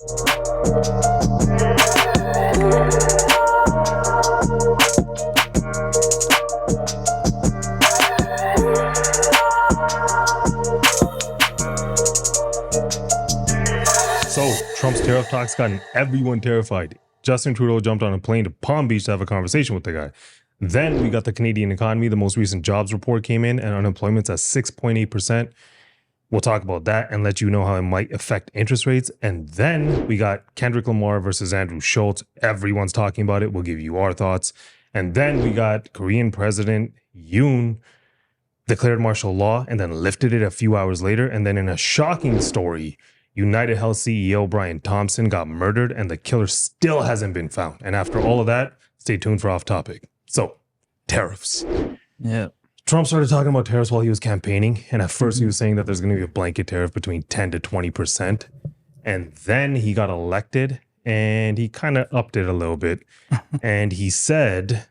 So, Trump's tariff talks gotten everyone terrified. Justin Trudeau jumped on a plane to Palm Beach to have a conversation with the guy. Then we got the Canadian economy. The most recent jobs report came in and unemployment's at 6.8%. We'll talk about that and let you know how it might affect interest rates. And then we got Kendrick Lamar versus Andrew Schulz. Everyone's talking about it. We'll give you our thoughts. And then we got Korean President Yoon declared martial law and then lifted it a few hours later. And then in a shocking story, United Health CEO Brian Thompson got murdered and the killer still hasn't been found. And after all of that, stay tuned for Off Topic. So, tariffs. Yeah. Trump started talking about tariffs while he was campaigning. And at first he was saying that there's going to be a blanket tariff between 10 to 20%. And then he got elected and he kind of upped it a little bit. And he said,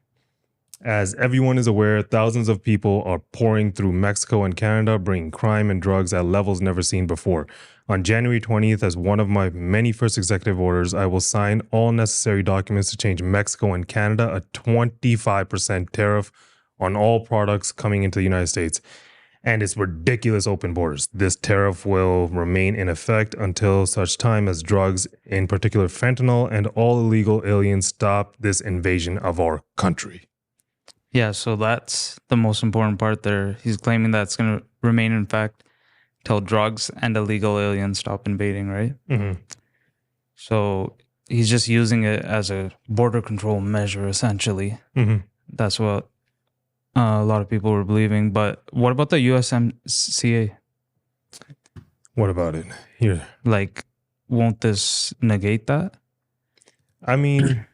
as everyone is aware, thousands of people are pouring through Mexico and Canada, bringing crime and drugs at levels never seen before. On January 20th, as one of my many first executive orders, I will sign all necessary documents to change Mexico and Canada a 25% tariff on all products coming into the United States. And it's ridiculous open borders. This tariff will remain in effect until such time as drugs, in particular fentanyl, and all illegal aliens stop this invasion of our country. Yeah, so that's the most important part there. He's claiming that it's going to remain in effect till drugs and illegal aliens stop invading, right? Mm-hmm. So he's just using it as a border control measure, essentially. Mm-hmm. That's what a lot of people were believing. But what about the USMCA? What about it? Here. Like, won't this negate that? I mean,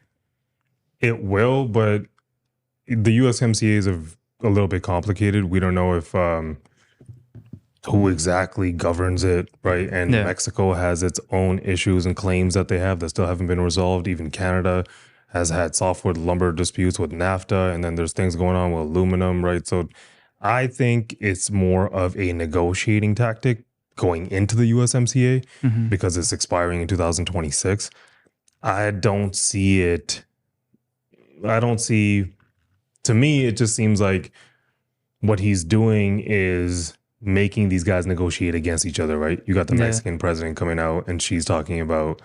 it will, but the USMCA is a little bit complicated. We don't know if who exactly governs it, right? And Mexico has its own issues and claims that they have that still haven't been resolved. Even Canada has had softwood lumber disputes with NAFTA, and then there's things going on with aluminum, right? So I think it's more of a negotiating tactic going into the USMCA because it's expiring in 2026. I don't see it. To me, it just seems like what he's doing is making these guys negotiate against each other, right? You got the Mexican president coming out and she's talking about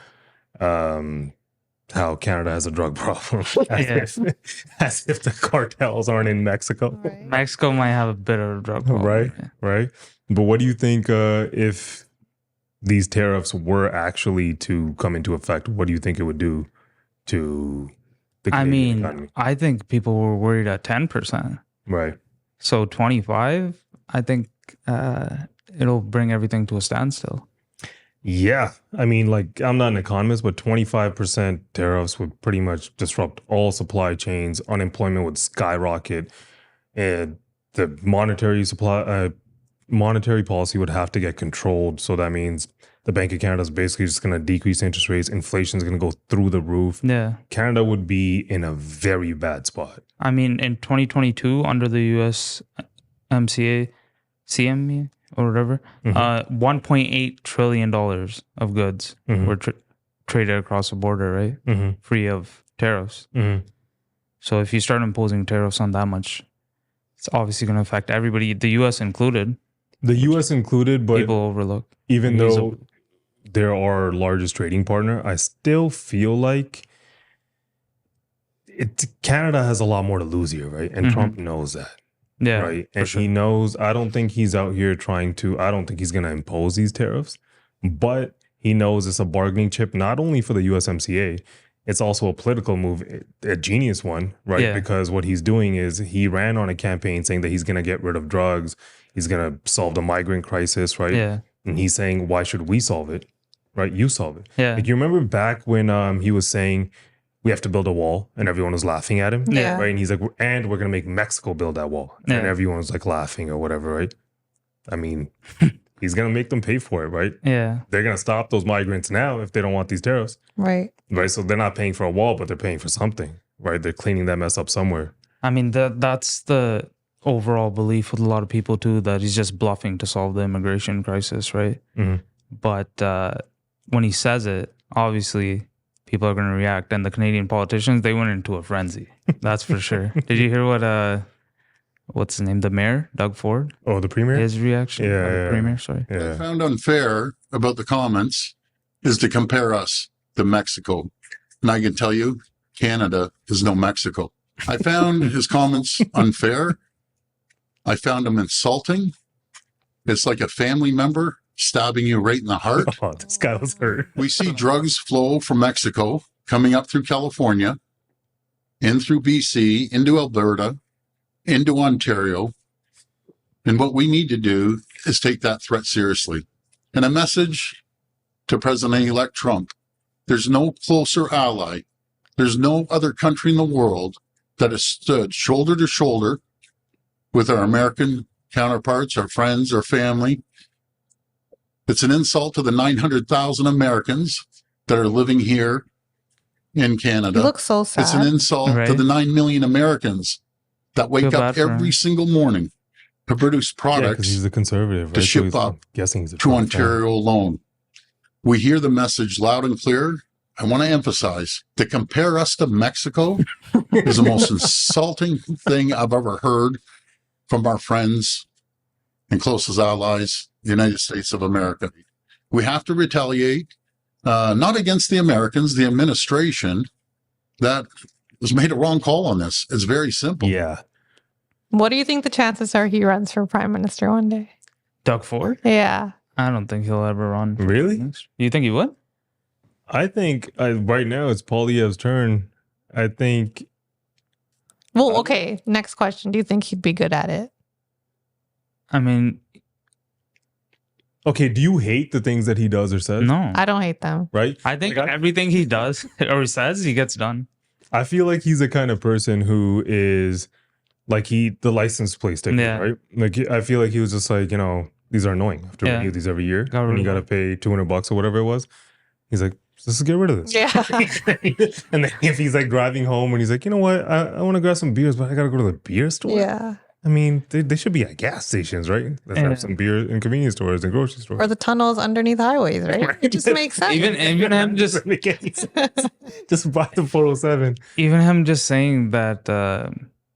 how Canada has a drug problem as if the cartels aren't in Mexico. Right. Mexico might have a bit of a drug problem. Right. But what do you think if these tariffs were actually to come into effect? What do you think it would do to the Canadian economy? I think people were worried at 10%. Right. So 25, I think it'll bring everything to a standstill. Yeah. I mean, like, I'm not an economist, but 25% tariffs would pretty much disrupt all supply chains. Unemployment would skyrocket. And the monetary policy would have to get controlled. So that means the Bank of Canada is basically just going to decrease interest rates. Inflation is going to go through the roof. Yeah. Canada would be in a very bad spot. I mean, in 2022, under the USMCA, CME or whatever, $1.8 trillion of goods were traded across the border, right? Free of tariffs. So if you start imposing tariffs on that much, it's obviously going to affect everybody, the U.S. included. The U.S. included, but people overlook. Even though they're our largest trading partner, I still feel like Canada has a lot more to lose here, right? And Trump knows that. Yeah. Right. And he knows, I don't think he's out here I don't think he's going to impose these tariffs, but he knows it's a bargaining chip, not only for the USMCA, it's also a political move, a genius one, right? Yeah. Because what he's doing is he ran on a campaign saying that he's going to get rid of drugs. He's going to solve the migrant crisis, right? Yeah. And he's saying, why should we solve it? Right? You solve it. Yeah. Like, you remember back when he was saying, we have to build a wall, and everyone was laughing at him. Yeah. Right. And he's like, and we're going to make Mexico build that wall. And everyone was like laughing or whatever, right? I mean, he's going to make them pay for it, right? Yeah. They're going to stop those migrants now if they don't want these tariffs. Right. Right. So they're not paying for a wall, but they're paying for something, right? They're cleaning that mess up somewhere. I mean, that's the overall belief with a lot of people too, that he's just bluffing to solve the immigration crisis, right? But when he says it, obviously people are going to react. And the Canadian politicians, they went into a frenzy. That's for sure. Did you hear what, what's his name? The mayor, Doug Ford? Oh, the premier? His reaction? Yeah, The yeah. premier, sorry. What I Yeah. found unfair about the comments is to compare us to Mexico. And I can tell you, Canada is no Mexico. I found his comments unfair. I found him insulting. It's like a family member stabbing you right in the heart. Oh, this guy was hurt. We see drugs flow from Mexico, coming up through California, in through BC, into Alberta, into Ontario. And what we need to do is take that threat seriously. And a message to President-elect Trump: there's no closer ally. There's no other country in the world that has stood shoulder to shoulder with our American counterparts, our friends, our family. It's an insult to the 900,000 Americans that are living here in Canada. You look so sad. It's an insult to Right. the 9 million Americans that wake Feel up bad for every him. single morning to produce Yeah, because products he's a conservative, right? to ship he's, up I'm guessing he's a to Trump fan. Ontario alone. We hear the message loud and clear. I want to emphasize, to compare us to Mexico is the most insulting thing I've ever heard from our friends and closest allies, the United States of America. We have to retaliate, not against the Americans, the administration that has made a wrong call on this. It's very simple. Yeah. What do you think the chances are he runs for prime minister one day? Doug Ford? Yeah. I don't think he'll ever run. Really? You think he would? I think right now it's Poilievre's turn. I think Well, okay. Next question. Do you think he'd be good at it? I mean, okay, do you hate the things that he does or says? no. I don't hate them. Right? I think Like, everything he does or says, he gets done. I feel like he's the kind of person who is like the license plate sticker, Yeah. right? Like I feel like he was just like, these are annoying. I have to Yeah. renew these every year. Got rid And you of got to pay $200 or whatever it was. He's like, let's get rid of this. Yeah. And then if he's like driving home and he's like, you know what? I want to grab some beers, but I got to go to the beer store. Yeah. I mean, they should be at gas stations, right? Let's Yeah. have some beer in convenience stores and grocery stores. Or the tunnels underneath highways, right? It just makes sense. Even him just Doesn't make any sense. Just buy the 407. even him just saying that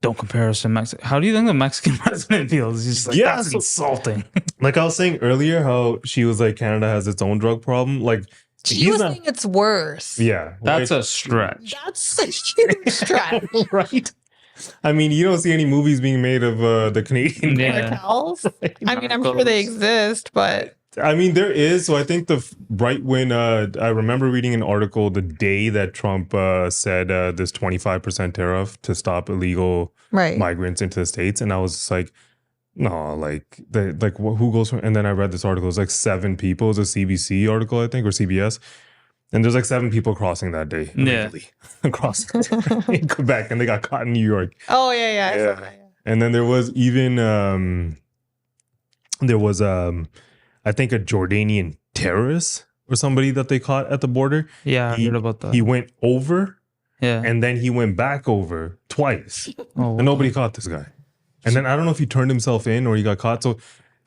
don't compare us to Mexico. How do you think the Mexican president feels? He's just like, Yeah, that's so- insulting. Like I was saying earlier, how she was like, Canada has its own drug problem. Like, She was saying it's worse. yeah. That's right? a stretch. That's a huge stretch. Right. I mean, you don't see any movies being made of the Canadian. Yeah. Cartels. I mean, I'm sure they exist, but I mean, there is. So I think right when I remember reading an article the day that Trump said this 25% tariff to stop illegal right. migrants into the States. And I was just like, no, who goes from, and then I read this article. It's like 7 people. It's a CBC article, I think, or CBS. And there's like 7 people crossing that day. Yeah. Illegally across in Quebec, and they got caught in New York. Oh yeah. I saw Yeah. that, yeah. And then there was even I think a Jordanian terrorist or somebody that they caught at the border. Yeah, I He- heard about that. He went over yeah. and then he went back over twice. Oh, And nobody caught this guy. And then I don't know if he turned himself in or he got caught. So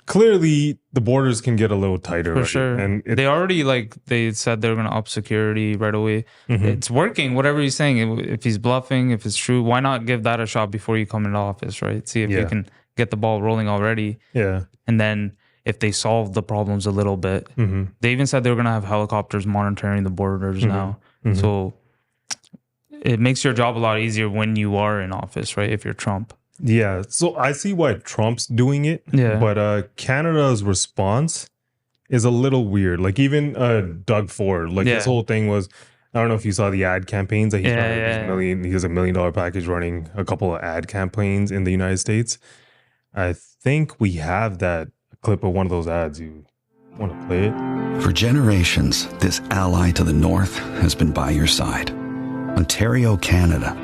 clearly the borders can get a little tighter. for right? sure. And They already they said they're going to up security right away. Mhm. It's working. Whatever he's saying, if he's bluffing, if it's true, why not give that a shot before you come into office, right? See if you Yeah. can get the ball rolling already. yeah. And then if they solve the problems a little bit, hmm they even said they were going to have helicopters monitoring the borders now. Mhm. So it makes your job a lot easier when you are in office, right? If you're Trump. Yeah. So I see why Trump's doing it. Yeah. But Canada's response is a little weird. Like even Doug Ford, like his Yeah. whole thing was, I don't know if you saw the ad campaigns that he's Yeah, running. yeah, He has $1 million package running a couple of ad campaigns in the United States. I think we have that clip of one of those ads. You want to play it? For generations, this ally to the north has been by your side. Ontario, Canada.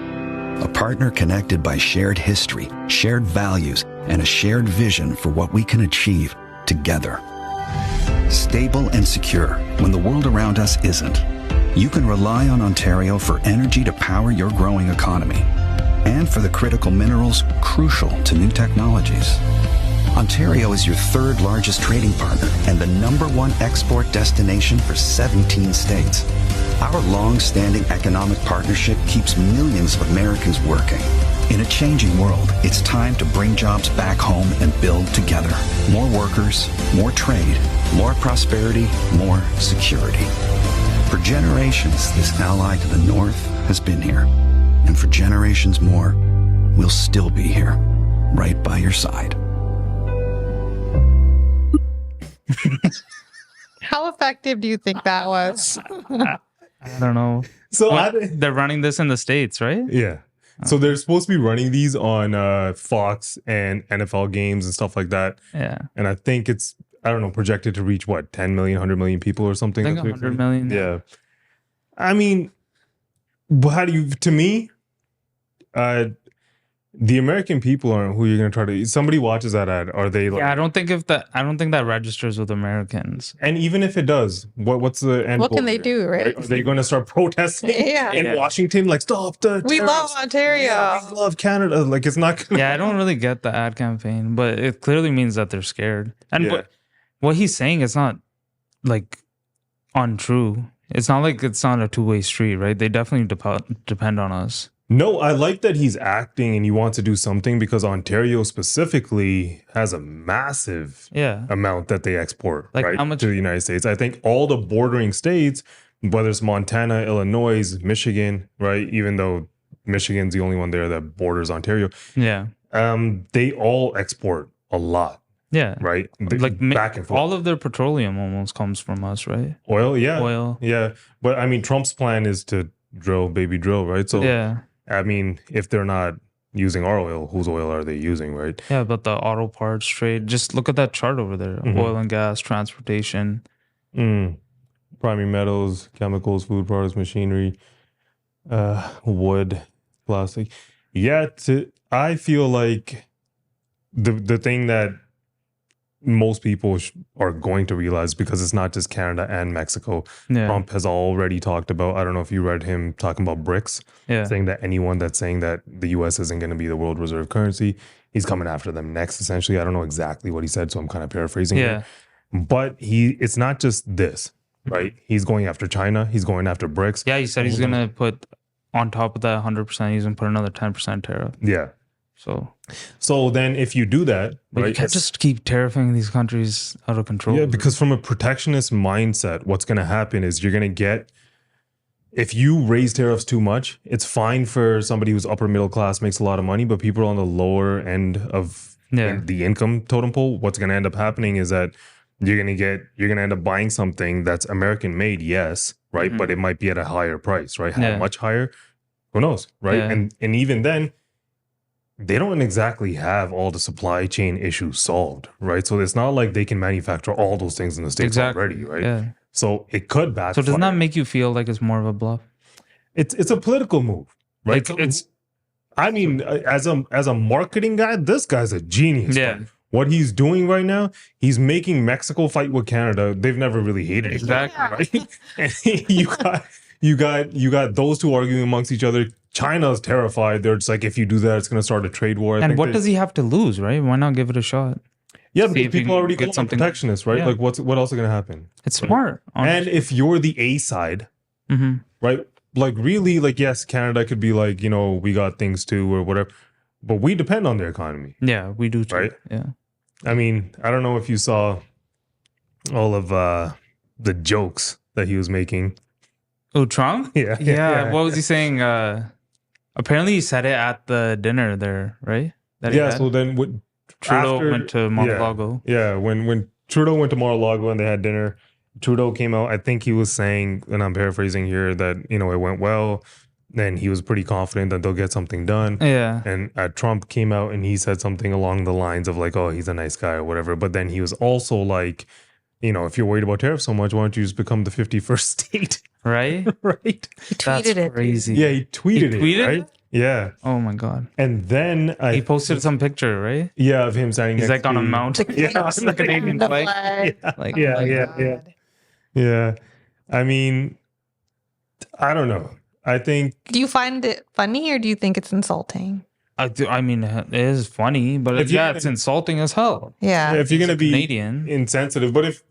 A partner connected by shared history, shared values, and a shared vision for what we can achieve together. Stable and secure when the world around us isn't. You can rely on Ontario for energy to power your growing economy and for the critical minerals crucial to new technologies. Ontario is your third largest trading partner and the #1 export destination for 17 states. Our long-standing economic partnership keeps millions of Americans working. In a changing world, it's time to bring jobs back home and build together. More workers, more trade, more prosperity, more security. For generations, this ally to the north has been here. And for generations more, we'll still be here, right by your side. How effective do you think that was? I don't know. So They're running this in the States, right? yeah. So they're supposed to be running these on Fox and NFL games and stuff like that. Yeah. And I think it's, I don't know, projected to reach what, 10 million, 100 million people or something? I think That's what 100 million. Yeah. I mean, how do you, to me, the American people aren't who you're going to try to, somebody watches that ad, are they like, Yeah, I don't think that registers with Americans. and even if it does, what's the end What goal can they here? do, right? Are they going to start protesting Yeah. in Washington? Like, stop the We love tariffs. Ontario. Yeah, we love Canada. Like, it's not gonna, Yeah, I don't really get the ad campaign, but it clearly means that they're scared. And Yeah. what he's saying is not like untrue. It's not like it's not a two-way street, right? They definitely depend on us. No, I like that he's acting and he wants to do something because Ontario specifically has a massive Yeah. amount that they export Like, right, how much- to the United States. I think all the bordering states, whether it's Montana, Illinois, Michigan, right, even though Michigan's the only one there that borders Ontario, Yeah. they all export a lot, Yeah. right? Like back and forth. all of their petroleum almost comes from us, right? Oil, yeah. Oil. Yeah. But I mean, Trump's plan is to drill, right? So, Yeah. I mean, if they're not using our oil, whose oil are they using, right? Yeah, but the auto parts trade, just look at that chart over there. Mhm. Oil and gas, transportation. Primary metals, chemicals, food products, machinery, wood, plastic. Yeah, I feel like the thing that most people are going to realize, because it's not just Canada and Mexico. Yeah. Trump has already talked about, I don't know if you read him talking about BRICS, Yeah. saying that anyone that's saying that the US isn't going to be the world reserve currency, he's coming after them next, essentially. I don't know exactly what he said, so I'm kind of paraphrasing Yeah. here. But it's not just this, right? He's going after China. He's going after BRICS. Yeah, he said he's going to put on top of that 100%, he's going to put another 10% tariff. Yeah. So then if you do that, But right? you can't just keep tariffing these countries out of control. Yeah, because from a protectionist mindset, what's going to happen is you're going to get, if you raise tariffs too much, it's fine for somebody who's upper middle class, makes a lot of money, but people on the lower end of the income totem pole, what's going to end up happening is that you're going to end up buying something that's American made, yes, right? Mhm. But it might be at a higher price, right? How Yeah. much higher? Who knows, right? Yeah. And even then, they don't exactly have all the supply chain issues solved, right? So it's not like they can manufacture all those things in the States already, right? Yeah. So it could backfire. So doesn't that make you feel like it's more of a bluff? It's a political move, right? Like, it's I mean, as a marketing guy, this guy's a genius. Yeah. But what he's doing right now, he's making Mexico fight with Canada. They've never really hated each other, Exactly. right? And you got those two arguing amongst each other. China's terrified. They're just like, if you do that, it's going to start a trade war. And what does he have to lose, right? Why not give it a shot? Yeah, see because if you people can already get get something- protectionist, right? Yeah. Like, what else is going to happen? It's smart. And if you're the A side, hmm right? Like, really, like, yes, Canada could be like, we got things too or whatever, but we depend on their economy. Yeah, we do too. Right? Yeah. I mean, I don't know if you saw all of the jokes that he was making. Oh, Trump? Yeah. Yeah. What was he saying? Apparently he said it at the dinner there, right? That he Yeah. had? So then what Trudeau went to Mar-a-Lago. Yeah. When Trudeau went to Mar-a-Lago and they had dinner, Trudeau came out. I think he was saying, and I'm paraphrasing here, that, it went well. Then he was pretty confident that they'll get something done. Yeah. And Trump came out and he said something along the lines of like, oh, he's a nice guy or whatever. But then he was also like, if you're worried about tariffs so much, why don't you just become the 51st state? Right? Right? He That's tweeted it. crazy. Yeah, he tweeted tweeted it, right? it? Yeah. Oh my God. And then He posted some picture, right? yeah, of him standing He's next like on a to- mountain. Yeah, It's the Canadian The flag. flag. Like, Yeah, like- yeah. Yeah. I mean, I don't know. I think Do you find it funny or do you think it's insulting? I mean, it is funny, but If you're yeah, gonna- it's insulting as hell. Yeah. if you're He's gonna a be Canadian. insensitive, but if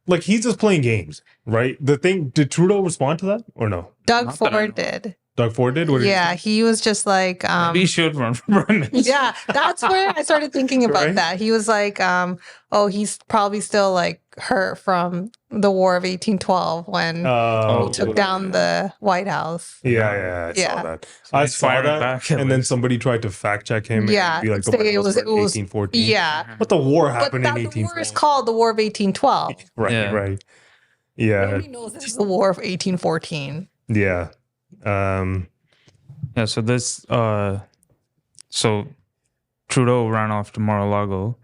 like he's just playing games, right? The thing, did Trudeau respond to that or no? Doug Not that I know. Ford did. Doug Ford did. What did he Yeah, he was just like, Maybe he should run for prime minister. yeah, that's where I started thinking about Right? that. He was like, oh, he's probably still like hurt from the War of 1812 when Oh, he took down the White House. Yeah, I Yeah. saw that. So I he's saw firing that, back at and then least. somebody tried to fact check him. Yeah, and be like, the say White it House was- were in it was- 1814. Yeah, But the war but happened that, in the war is 1812. called the War of 1812. Right, Yeah. right. Yeah, Nobody knows this is the War of 1814. yeah. Yeah, so this so Trudeau ran off to Mar-a-Lago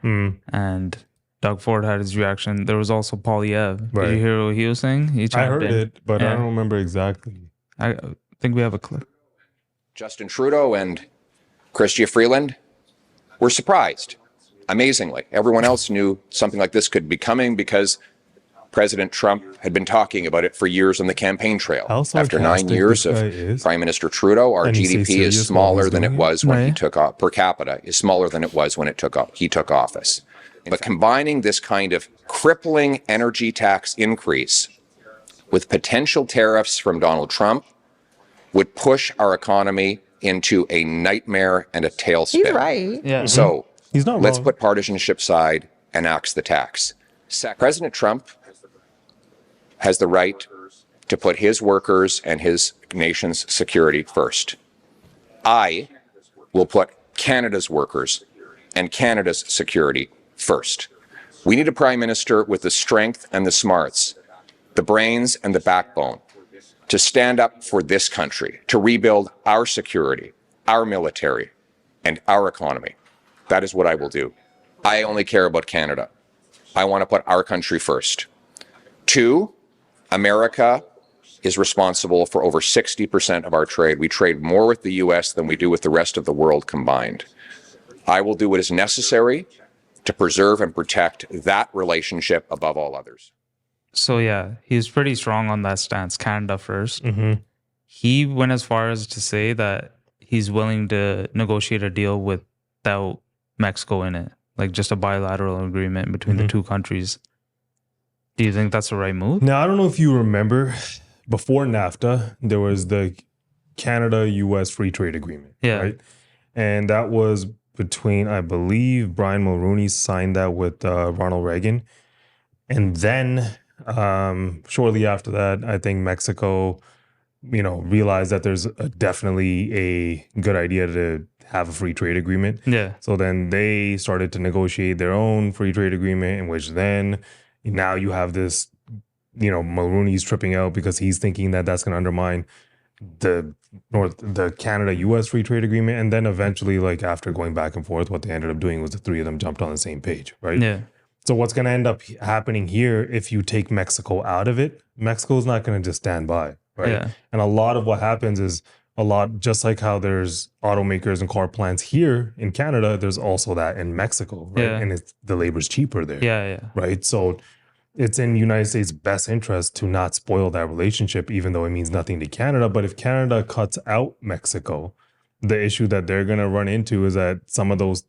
and Doug Ford had his reaction. There was also Polyev. Right. Did you hear what he was saying? He I chimed heard in. it, but I Yeah. don't remember exactly. I think we have a clip. Justin Trudeau and Chrystia Freeland were surprised, amazingly. Everyone else knew something like this could be coming because President Trump had been talking about it for years on the campaign trail. How After 9 sarcastic years this of guy is. Prime Minister Trudeau, our And he stays GDP is serious while smaller he's than it doing it. was when he Right. took off, per capita is smaller than it was when he took office. But combining this kind of crippling energy tax increase with potential tariffs from Donald Trump would push our economy into a nightmare and a tailspin. He's right. Yeah. So He's not let's wrong. put partisanship aside and axe the tax. President Trump has the right to put his workers and his nation's security first. I will put Canada's workers and Canada's security first. We need a prime minister with the strength and the smarts, the brains and the backbone to stand up for this country, to rebuild our security, our military, and our economy. That is what I will do. I only care about Canada. I want to put our country first. 2, America is responsible for over 60% of our trade. We trade more with the U.S. than we do with the rest of the world combined. I will do what is necessary to preserve and protect that relationship above all others. So yeah, he was pretty strong on that stance, Canada 1st. Mm-hmm. He went as far as to say that he's willing to negotiate a deal without Mexico in it, like just a bilateral agreement between the two countries. Do you think that's the right move? Now, I don't know if you remember, before NAFTA, there was the Canada-U.S. Free Trade Agreement. Yeah. Right? And that was between, I believe, Brian Mulroney signed that with Ronald Reagan. And then shortly after that, I think Mexico, realized that there's definitely a good idea to have a free trade agreement. Yeah. So then they started to negotiate their own free trade agreement, in which then now you have this, Mulroney's tripping out because he's thinking that that's going to undermine the Canada-U.S. free trade agreement. And then eventually, like after going back and forth, what they ended up doing was the three of them jumped on the same page, right? Yeah. So what's going to end up happening here, if you take Mexico out of it, Mexico's not going to just stand by, right? Yeah. And a lot of what happens is just like how there's automakers and car plants here in Canada, there's also that in Mexico, right? Yeah. And the labor's cheaper there, Yeah. right? So it's in the United States' best interest to not spoil that relationship, even though it means nothing to Canada. But if Canada cuts out Mexico, the issue that they're going to run into is that some of those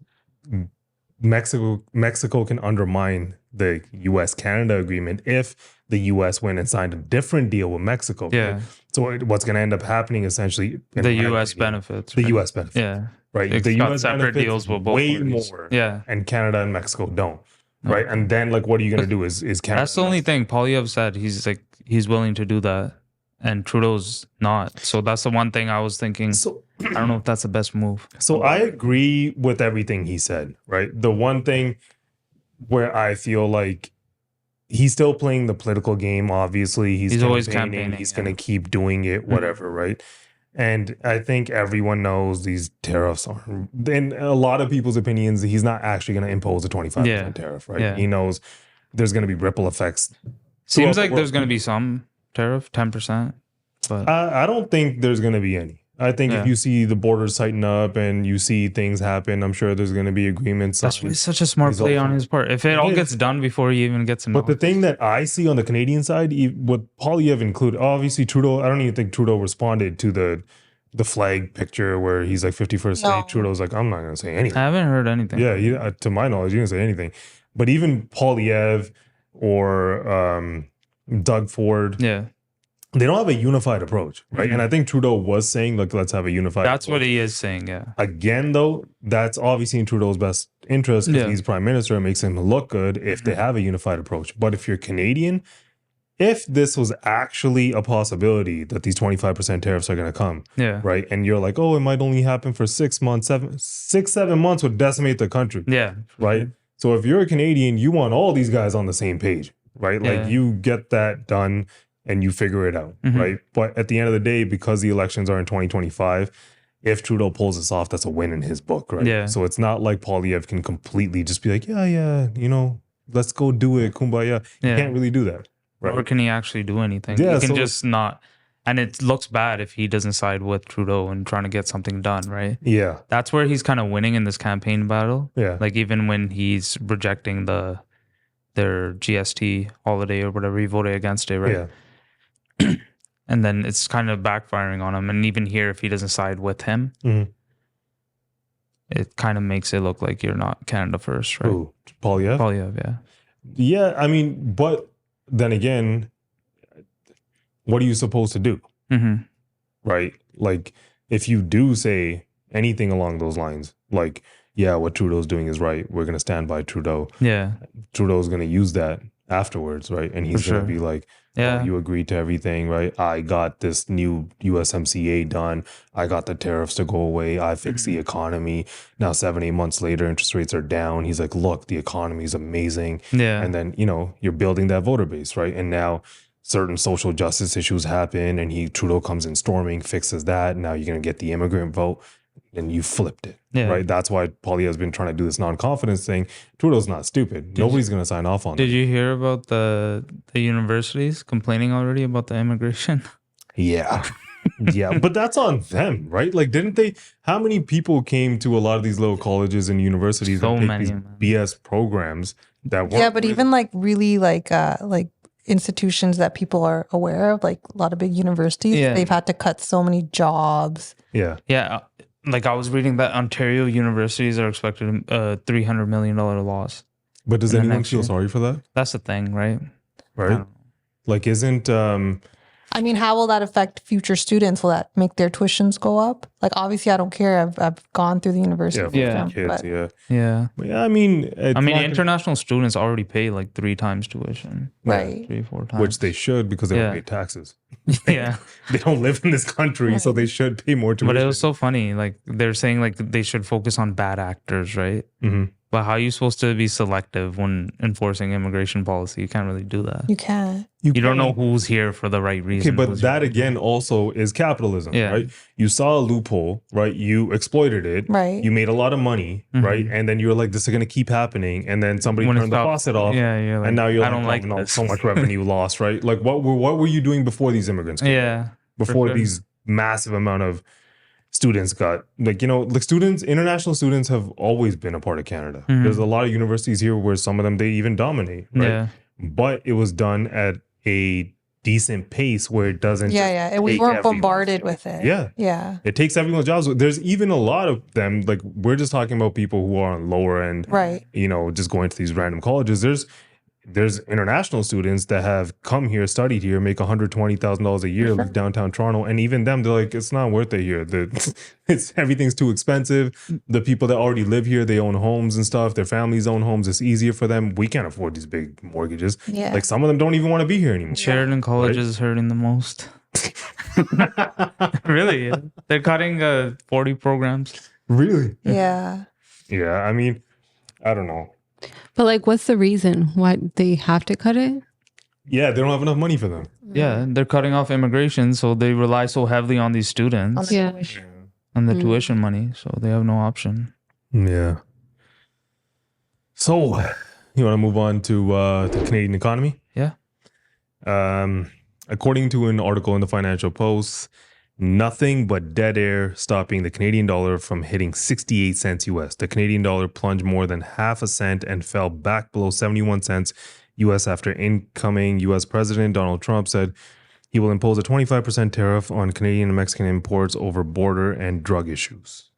Mexico can undermine the U.S.-Canada agreement if the U.S. went and signed a different deal with Mexico. Yeah. Right? So what's going to end up happening essentially, in The my U.S. opinion, benefits. the right? U.S. benefits, Yeah. right? It's The got U.S. separate benefits deals with both way parties. more, Yeah. and Canada and Mexico don't, right? And then like, what are you going to do? Is Canada? That's the only thing Polyev said. He's willing to do that, and Trudeau's not. So that's the one thing I was thinking. So I don't know if that's the best move. So I agree with everything he said, right? The one thing where I feel like he's still playing the political game, obviously. He's always campaigning. campaigning, He's yeah. going to keep doing it, whatever, right? And I think everyone knows these tariffs are, in a lot of people's opinions, he's not actually going to impose a 25% tariff, right? Yeah. He knows there's going to be ripple effects. Seems throughout like the there's world. going to be some tariff, 10%. But I don't think there's going to be any. I think Yeah. if you see the borders tighten up and you see things happen, I'm sure there's going to be agreements. that's signed. such a smart He's play also- on his part. If it all is. gets done before he even gets But the involved. thing that I see on the Canadian side, what Polyev included, obviously Trudeau, I don't even think Trudeau responded to the the flag picture where he's like 51st state. No. Trudeau's like, I'm not going to say anything. I haven't heard anything. Yeah, to my knowledge, he didn't say anything. But even Poilievre or Doug Ford, Yeah. they don't have a unified approach, right? And I think Trudeau was saying, like, let's have a unified That's approach. what he is saying. Yeah. Again, though, that's obviously in Trudeau's best interest because Yeah. he's prime minister. It makes him look good if they have a unified approach. But if you're Canadian, if this was actually a possibility that these 25% tariffs are going to come, Yeah. right? And you're like, oh, it might only happen for 6 months, 7 months would decimate the country, Yeah. right? So if you're a Canadian, you want all these guys on the same page, right? Yeah. Like you get that done and you figure it out, Mhm. right? But at the end of the day, because the elections are in 2025, if Trudeau pulls this off, that's a win in his book, right? Yeah. So it's not like Poilievre can completely just be like, yeah, let's go do it, kumbaya. Yeah. You can't really do that, right? Or can he actually do anything? Yeah, He can so- just not. And it looks bad if he doesn't side with Trudeau and trying to get something done, right? Yeah, That's where he's kind of winning in this campaign battle. yeah. Like even when he's rejecting their GST holiday or whatever, he voted against it, right? Yeah. And then it's kind of backfiring on him. And even here, if he doesn't side with him, Mhm. it kind of makes it look like you're not Canada first, right? Ooh, Poilievre? Poilievre, yeah. Yeah, I mean, but then again, what are you supposed to do, Mm-hmm. right? Like, if you do say anything along those lines, like, yeah, what Trudeau's doing is right, we're going to stand by Trudeau. Yeah. Trudeau's going to use that afterwards, right? And he's For going to sure. be like, Yeah. oh, you agreed to everything, right? I got this new USMCA done. I got the tariffs to go away. I fixed the economy. Now, 7-8 months later, interest rates are down. He's like, look, the economy is amazing. Yeah. And then, you're building that voter base, right? And now certain social justice issues happen and Trudeau comes in storming, fixes that. Now you're going to get the immigrant vote and you flipped it, Yeah. right? That's why Poilievre's been trying to do this non-confidence thing. Trudeau's not stupid. Nobody's going to sign off on Did it. you hear about the universities complaining already about the immigration? Yeah. Yeah, but that's on them, right? Like, didn't they? How many people came to a lot of these little colleges and universities So and take many, these man. BS programs that weren't Yeah, but really- even like really like institutions that people are aware of, like a lot of big universities, Yeah. they've had to cut so many jobs. yeah, Yeah. Like I was reading that Ontario universities are expected a $300 million loss. but does in the anyone next feel year. sorry for that? That's the thing, right? I Right? don't know. Like, isn't I mean, how will that affect future students? Will that make their tuitions go up? Like, obviously, I don't care. I've gone through the university. yeah, Yeah. for kids, but yeah. Yeah. But yeah, I mean, International students already pay like 3 times tuition. right. 3-4 times. which they should because they Yeah. don't pay taxes. yeah. They don't live in this country, so they should pay more tuition. But it was so funny. Like they're saying like they should focus on bad actors, right? Mhm. But how are you supposed to be selective when enforcing immigration policy? You can't really do that. You can't. You don't know who's here for the right Okay, reason. but who's that here- again also is capitalism, Yeah. right? You saw a loophole, right? You exploited it, Right. You made a lot of money, Mhm. right? And then you're like, this is going to keep happening. And then somebody When it turned the stopped- faucet off, Yeah, you're like, and now you're I don't like no, this. so much revenue lost, right? Like, what were you doing before these immigrants came? Yeah. Before sure. these massive amount of students got, like, international students have always been a part of Canada. Mhm. There's a lot of universities here where some of them, they even dominate, right? Yeah. But it was done at a decent pace where it doesn't Yeah, just yeah. And we take weren't everyone's bombarded job. with it. Yeah. Yeah. It takes everyone's jobs. There's even a lot of them, like, we're just talking about people who are on lower end, Right. just going to these random colleges. There's international students that have come here, studied here, make $120,000 a year, live downtown Toronto, and even them, they're like, it's not worth it here. Everything's too expensive. The people that already live here, they own homes and stuff. Their families own homes. It's easier for them. We can't afford these big mortgages. Yeah. Like, some of them don't even want to be here anymore. Sheridan College is hurting the most. Really? Yeah. They're cutting 40 programs. Really? Yeah. Yeah. I mean, I don't know. But like, what's the reason why they have to cut it? Yeah, they don't have enough money for them. Yeah, they're cutting off immigration, so they rely so heavily on these On students the Yeah. tuition. and the Mm. tuition money, so they have no option. Yeah. So, you want to move on to the Canadian economy? Yeah. According to an article in the Financial Post, nothing but dead air stopping the Canadian dollar from hitting 68 cents US. The Canadian dollar plunged more than half a cent and fell back below 71 cents US after incoming US President Donald Trump said He will impose a 25% tariff on Canadian and Mexican imports over border and drug issues.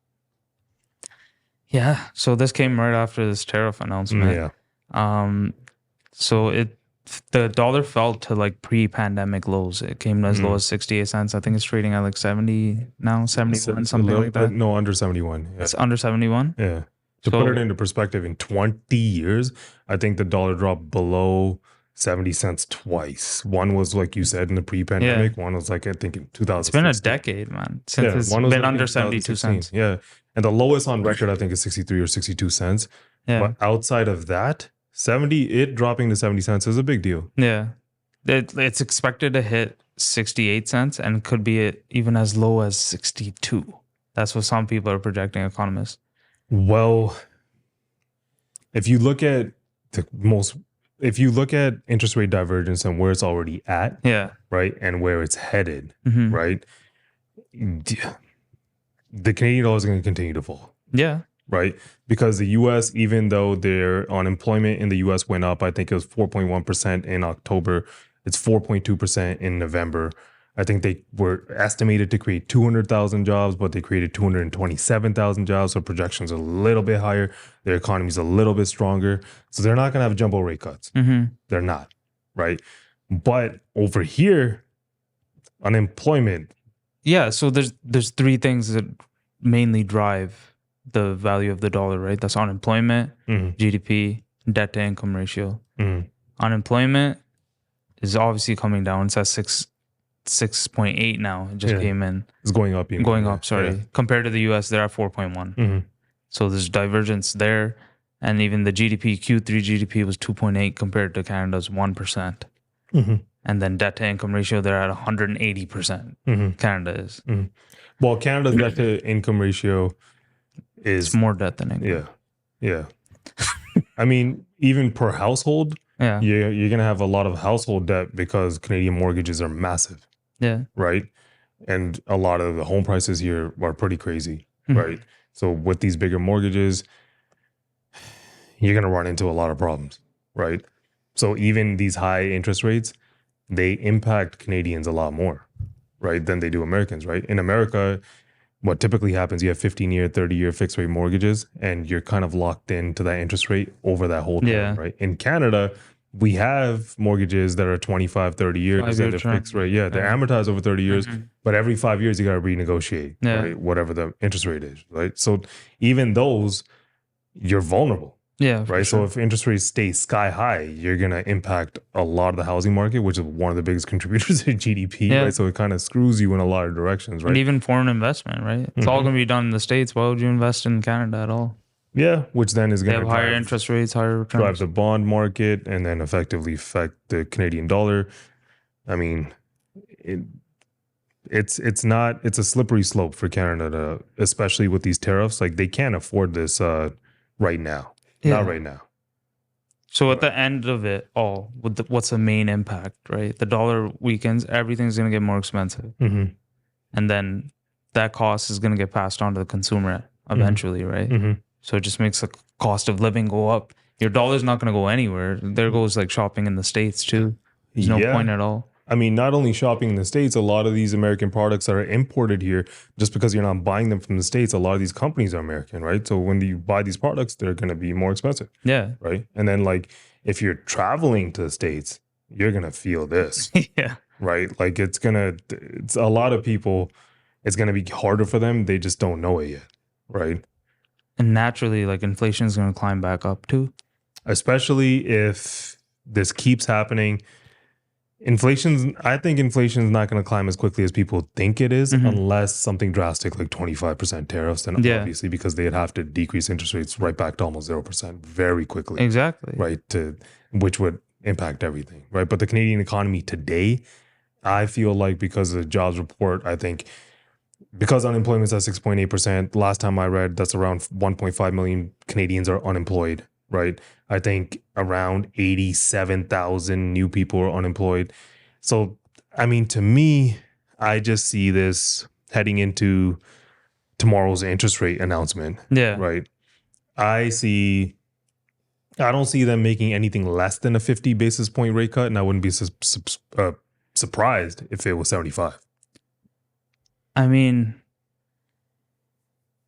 Yeah. So this came right after this tariff announcement. Yeah. So the dollar fell to like pre-pandemic lows. It came as low as 68 cents. I think it's trading at like 70 now, 71, something like that. No, under 71. Yeah. It's under 71. Yeah. To put it into perspective, in 20 years, I think the dollar dropped below 70 cents twice. One was, like you said, in the pre-pandemic. One was like, I think in 2016. It's been a decade, man, since it's been like under 72 cents. Yeah. And the lowest on record, I think, is 63 or 62 cents. Yeah. But outside of that, it dropping to 70 cents is a big deal. Yeah. It's expected to hit 68 cents and could be even as low as 62. That's what some people are projecting, economists. Well, if you look at interest rate divergence and where it's already at, right, and where it's headed, right, the Canadian dollar is going to continue to fall. Yeah. Right? Because the U.S., even though their unemployment in the U.S. went up, I think it was 4.1% in October. It's 4.2% in November. I think they were estimated to create 200,000 jobs, but they created 227,000 jobs. So projections are a little bit higher. Their economy's a little bit stronger. So they're not going to have jumbo rate cuts. They're not, right? But over here, unemployment. Yeah. So there's three things that mainly drive the value of the dollar, right? That's unemployment, GDP, debt to income ratio. Unemployment is obviously coming down. It's at 6.8 now. It just came in. It's going up. Sorry. Yeah. Compared to the US, they're at 4.1. So there's divergence there. And even the GDP, Q3 GDP was 2.8 compared to Canada's 1%. And then debt to income ratio, they're at 180%. Canada is. Well, Canada's debt to income ratio is... It's more debt than income. Yeah. I mean, even per household, you're going to have a lot of household debt because Canadian mortgages are massive. Yeah. Right? And a lot of the home prices here are pretty crazy. Right? So with these bigger mortgages, you're going to run into a lot of problems. Right? So even these high interest rates, they impact Canadians a lot more, right, than they do Americans, right? In America, what typically happens, you have 15-year, 30-year fixed rate mortgages, and you're kind of locked into that interest rate over that whole term, right? In Canada, we have mortgages that are 25, 30 years, they're fixed rate. Yeah, they're amortized over 30 years, but every 5 years, you got to renegotiate, right? Whatever the interest rate is, right? So even those, you're vulnerable. Yeah. Right. So if interest rates stay sky high, you're going to impact a lot of the housing market, which is one of the biggest contributors to GDP. Right. So it kind of screws you in a lot of directions. Right. And even foreign investment. Right. It's all going to be done in the States. Why would you invest in Canada at all? Yeah. Which then is going to have higher interest rates, higher returns. Drive the bond market and then effectively affect the Canadian dollar. I mean, it's a slippery slope for Canada, especially with these tariffs. Like they can't afford this right now. Not right now. So at the end of it all, what's the main impact, right? The dollar weakens, everything's going to get more expensive. And then that cost is going to get passed on to the consumer eventually, right? So it just makes the cost of living go up. Your dollar's not going to go anywhere. There goes like shopping in the States too. There's no point at all. I mean, not only shopping in the States, a lot of these American products that are imported here, just because you're not buying them from the States, a lot of these companies are American, right? So when you buy these products, they're going to be more expensive. Yeah. Right. And then like, if you're traveling to the States, you're going to feel this. Right. Like it's a lot of people, it's going to be harder for them. They just don't know it yet. Right. And naturally, like inflation is going to climb back up too. Especially if this keeps happening. I think inflation is not going to climb as quickly as people think it is, unless something drastic like 25% tariffs. Then obviously, because they'd have to decrease interest rates right back to almost 0% very quickly. Exactly. Right. Which would impact everything. Right. But the Canadian economy today, I feel like because of the jobs report, I think because unemployment is at 6.8%, last time I read, that's around 1.5 million Canadians are unemployed. Right. I think around 87,000 new people are unemployed. So, I mean, to me, I just see this heading into tomorrow's interest rate announcement. Yeah. Right. I don't see them making anything less than a 50 basis point rate cut. And I wouldn't be surprised if it was 75. I mean,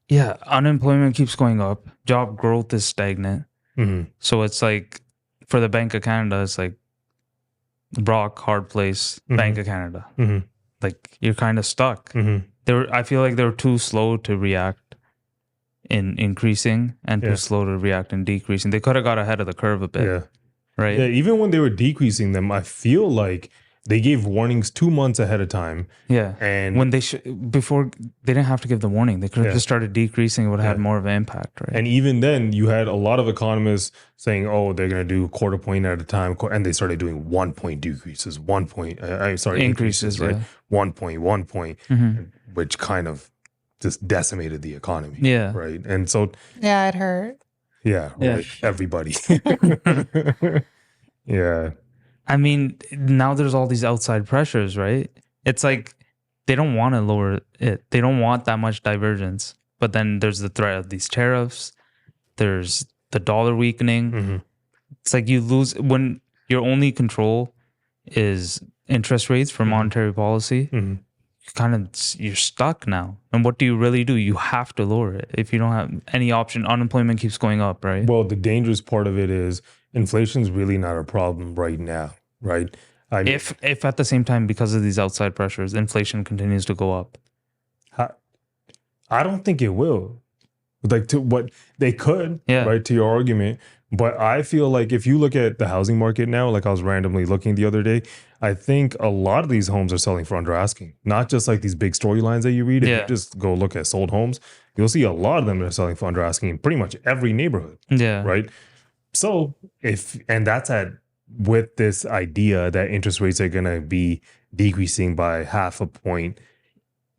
yeah, unemployment keeps going up. Job growth is stagnant. Mm-hmm. So it's like, for the Bank of Canada, it's like rock hard place. Bank of Canada. Mm-hmm. Like, you're kind of stuck. Mm-hmm. I feel like they were too slow to react in increasing and too Yeah. slow to react in decreasing. They could have got ahead of the curve a bit, Yeah. right? Yeah. Even when they were decreasing them, I feel like they gave warnings 2 months ahead of time. Yeah. And When they before, they didn't have to give the warning. They could have Yeah. just started decreasing. It would have had Yeah. more of an impact, right? And even then, you had a lot of economists saying, "Oh, they're going to do quarter point at a time," and they started doing 1 point decreases, 1 point. Increases, right? yeah. 1 point, 1 point, which kind of just decimated the economy. Yeah. Right. And so, Yeah, it hurt. yeah, Yeah. right, everybody. Yeah. I mean, now there's all these outside pressures, right? It's like they don't want to lower it. They don't want that much divergence. But then there's the threat of these tariffs. There's the dollar weakening. It's like you lose when your only control is interest rates for monetary policy. You're stuck now. And what do you really do? You have to lower it. If you don't have any option, unemployment keeps going up, right? Well, the dangerous part of it is inflation's really not a problem right now, right? I mean, If at the same time, because of these outside pressures, inflation continues to go up. I don't think it will. Like, to what they could, Yeah. right? To your argument. But I feel like if you look at the housing market now, like I was randomly looking the other day, I think a lot of these homes are selling for under asking. Not just like these big storylines that you read. If Yeah. you just go look at sold homes, you'll see a lot of them that are selling for under asking in pretty much every neighborhood, Yeah. right? So and that's with this idea that interest rates are going to be decreasing by 0.5 point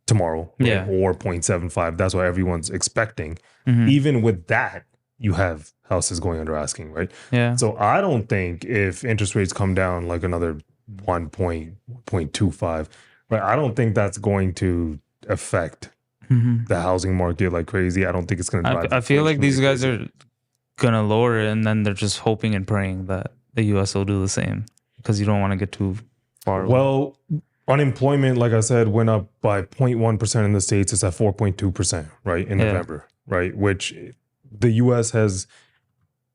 tomorrow, right? Yeah. Or 0.75. That's what everyone's expecting. Mhm. Even with that, you have houses going under asking, right? Yeah. So I don't think if interest rates come down like another 1.25, right? I don't think that's going to affect the housing market like crazy. I don't think it's going to drive. I feel like inflation these like guys crazy. are gonna lower it, and then they're just hoping and praying that the U.S. will do the same, because you don't want to get too far away. Well, unemployment, like I said, went up by 0.1% in the States. It's at 4.2%, right, in Yeah. November, right? Which the U.S. has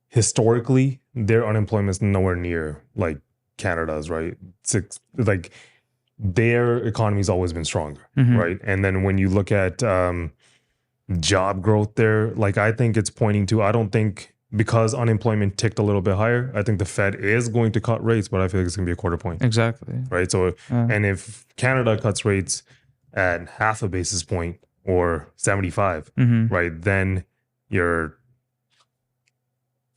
historically, their unemployment is nowhere near like Canada's, right? Like their economy's always been stronger, right? And then when you look at job growth there, like I think it's pointing to, I don't think, because unemployment ticked a little bit higher, I think the Fed is going to cut rates, but I feel like it's going to be a quarter point. Exactly. Right. So, and if Canada cuts rates at 0.5 basis point or 75, right, then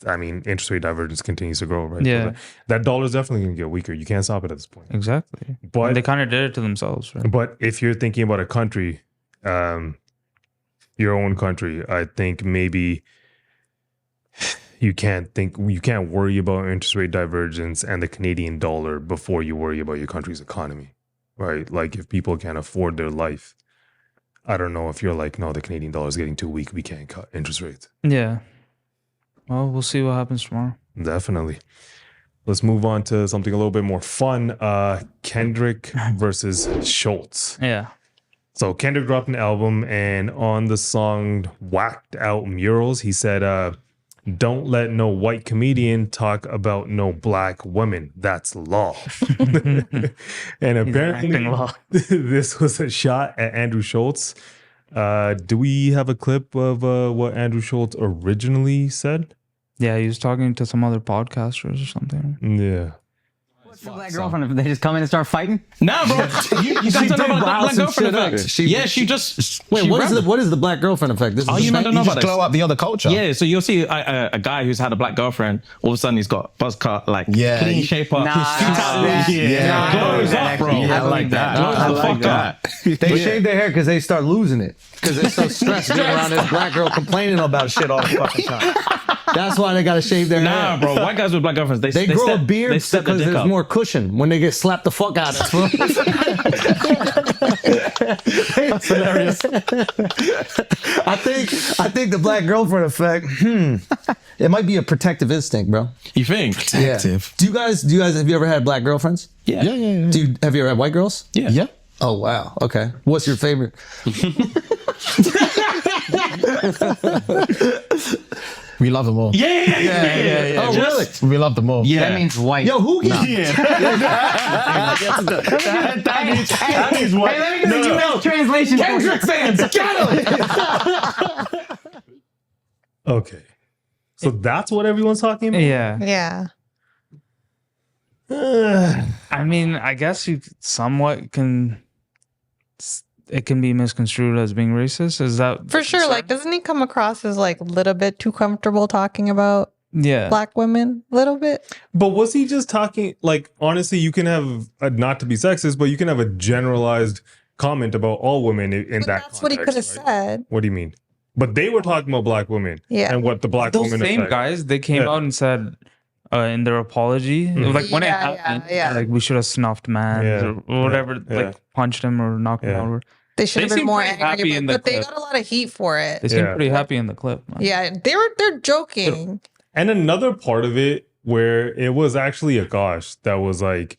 interest rate divergence continues to grow, right? Yeah. So that dollar is definitely going to get weaker. You can't stop it at this point. Exactly. But And they kind of did it to themselves, right? But if you're thinking about a country, your own country, I think maybe you can't worry about interest rate divergence and the Canadian dollar before you worry about your country's economy, right? Like if people can't afford their life, I don't know if you're like, no, the Canadian dollar is getting too weak, we can't cut interest rates. Yeah. Well, we'll see what happens tomorrow. Definitely. Let's move on to something a little bit more fun. Kendrick versus Schulz. Yeah. So Kendrick dropped an album, and on the song Whacked Out Murals, he said, don't let no white comedian talk about no black women. That's law. And apparently this was a shot at Andrew Schulz. Do we have a clip of what Andrew Schulz originally said? Yeah, he was talking to some other podcasters or something. Yeah. What's your black girlfriend if they just come in and start fighting? Nah, bro. You guys don't know about the black girlfriend effect. She just... Wait, what is the black girlfriend effect? This is Oh, you thing? don't know You about just this? glow up the other culture. Yeah, so you'll see a guy who's had a black girlfriend, all of a sudden he's got buzz cut, like Yeah. clean shape up. Nah, Yeah. Glows up, bro. Yeah, I like that. Glows I the like fuck that. up. They shave their hair because they start losing it. Because they're so stressed being around this black girl complaining about shit all the fucking time. That's why they got to shave their Nah, hair. bro. White guys with black girlfriends, They grow a step- beard they step because their dick there's up. more cushion when they get slapped the fuck out of. That's hilarious. I think the black girlfriend effect. It might be a protective instinct, bro. You think? Protective. Do you guys have you ever had black girlfriends? Yeah. Yeah. Have you ever had white girls? Yeah. Yeah. Oh wow. Okay. What's your favorite? We love them all. Yeah. Oh really? We love them all. Yeah. That means white. Yo, who gets That means what? Hey, let me get the email translation. Kendrick fans? Get him! Okay. So that's what everyone's talking about? Yeah. Yeah. I mean, I guess you somewhat can. It can be misconstrued as being racist. Is that For sure. Like, doesn't he come across as like a little bit too comfortable talking about black women? A little bit. But was he just talking, like, honestly, you can have, not to be sexist, but you can have a generalized comment about all women in But that that's what he could have said. What do you mean? But they were talking about black women. Yeah. And what the black Those women same affect. guys, they came out and said in their apology, like when it happened, like we should have snuffed man or whatever, like punched him or knocked him over. They should have been seemed more pretty happy angry, in the but they clip. got a lot of heat for it. They seemed pretty happy in the clip. Man. Yeah, they're joking. And another part of it where it was actually Akash that was like,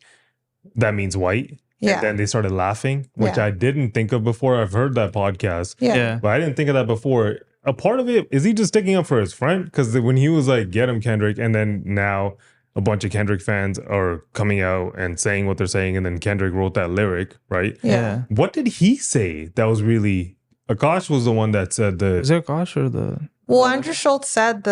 that means white. Yeah. And then they started laughing, which Yeah. I didn't think of before. I've heard that podcast. Yeah. But I didn't think of that before. A part of it, is he just sticking up for his friend? Because when he was like, get him, Kendrick, and then now a bunch of Kendrick fans are coming out and saying what they're saying, and then Kendrick wrote that lyric, right? Yeah. What did he say that was really... Akash was the one that said the... Is it Akash or the... Well, Andrew Schulz said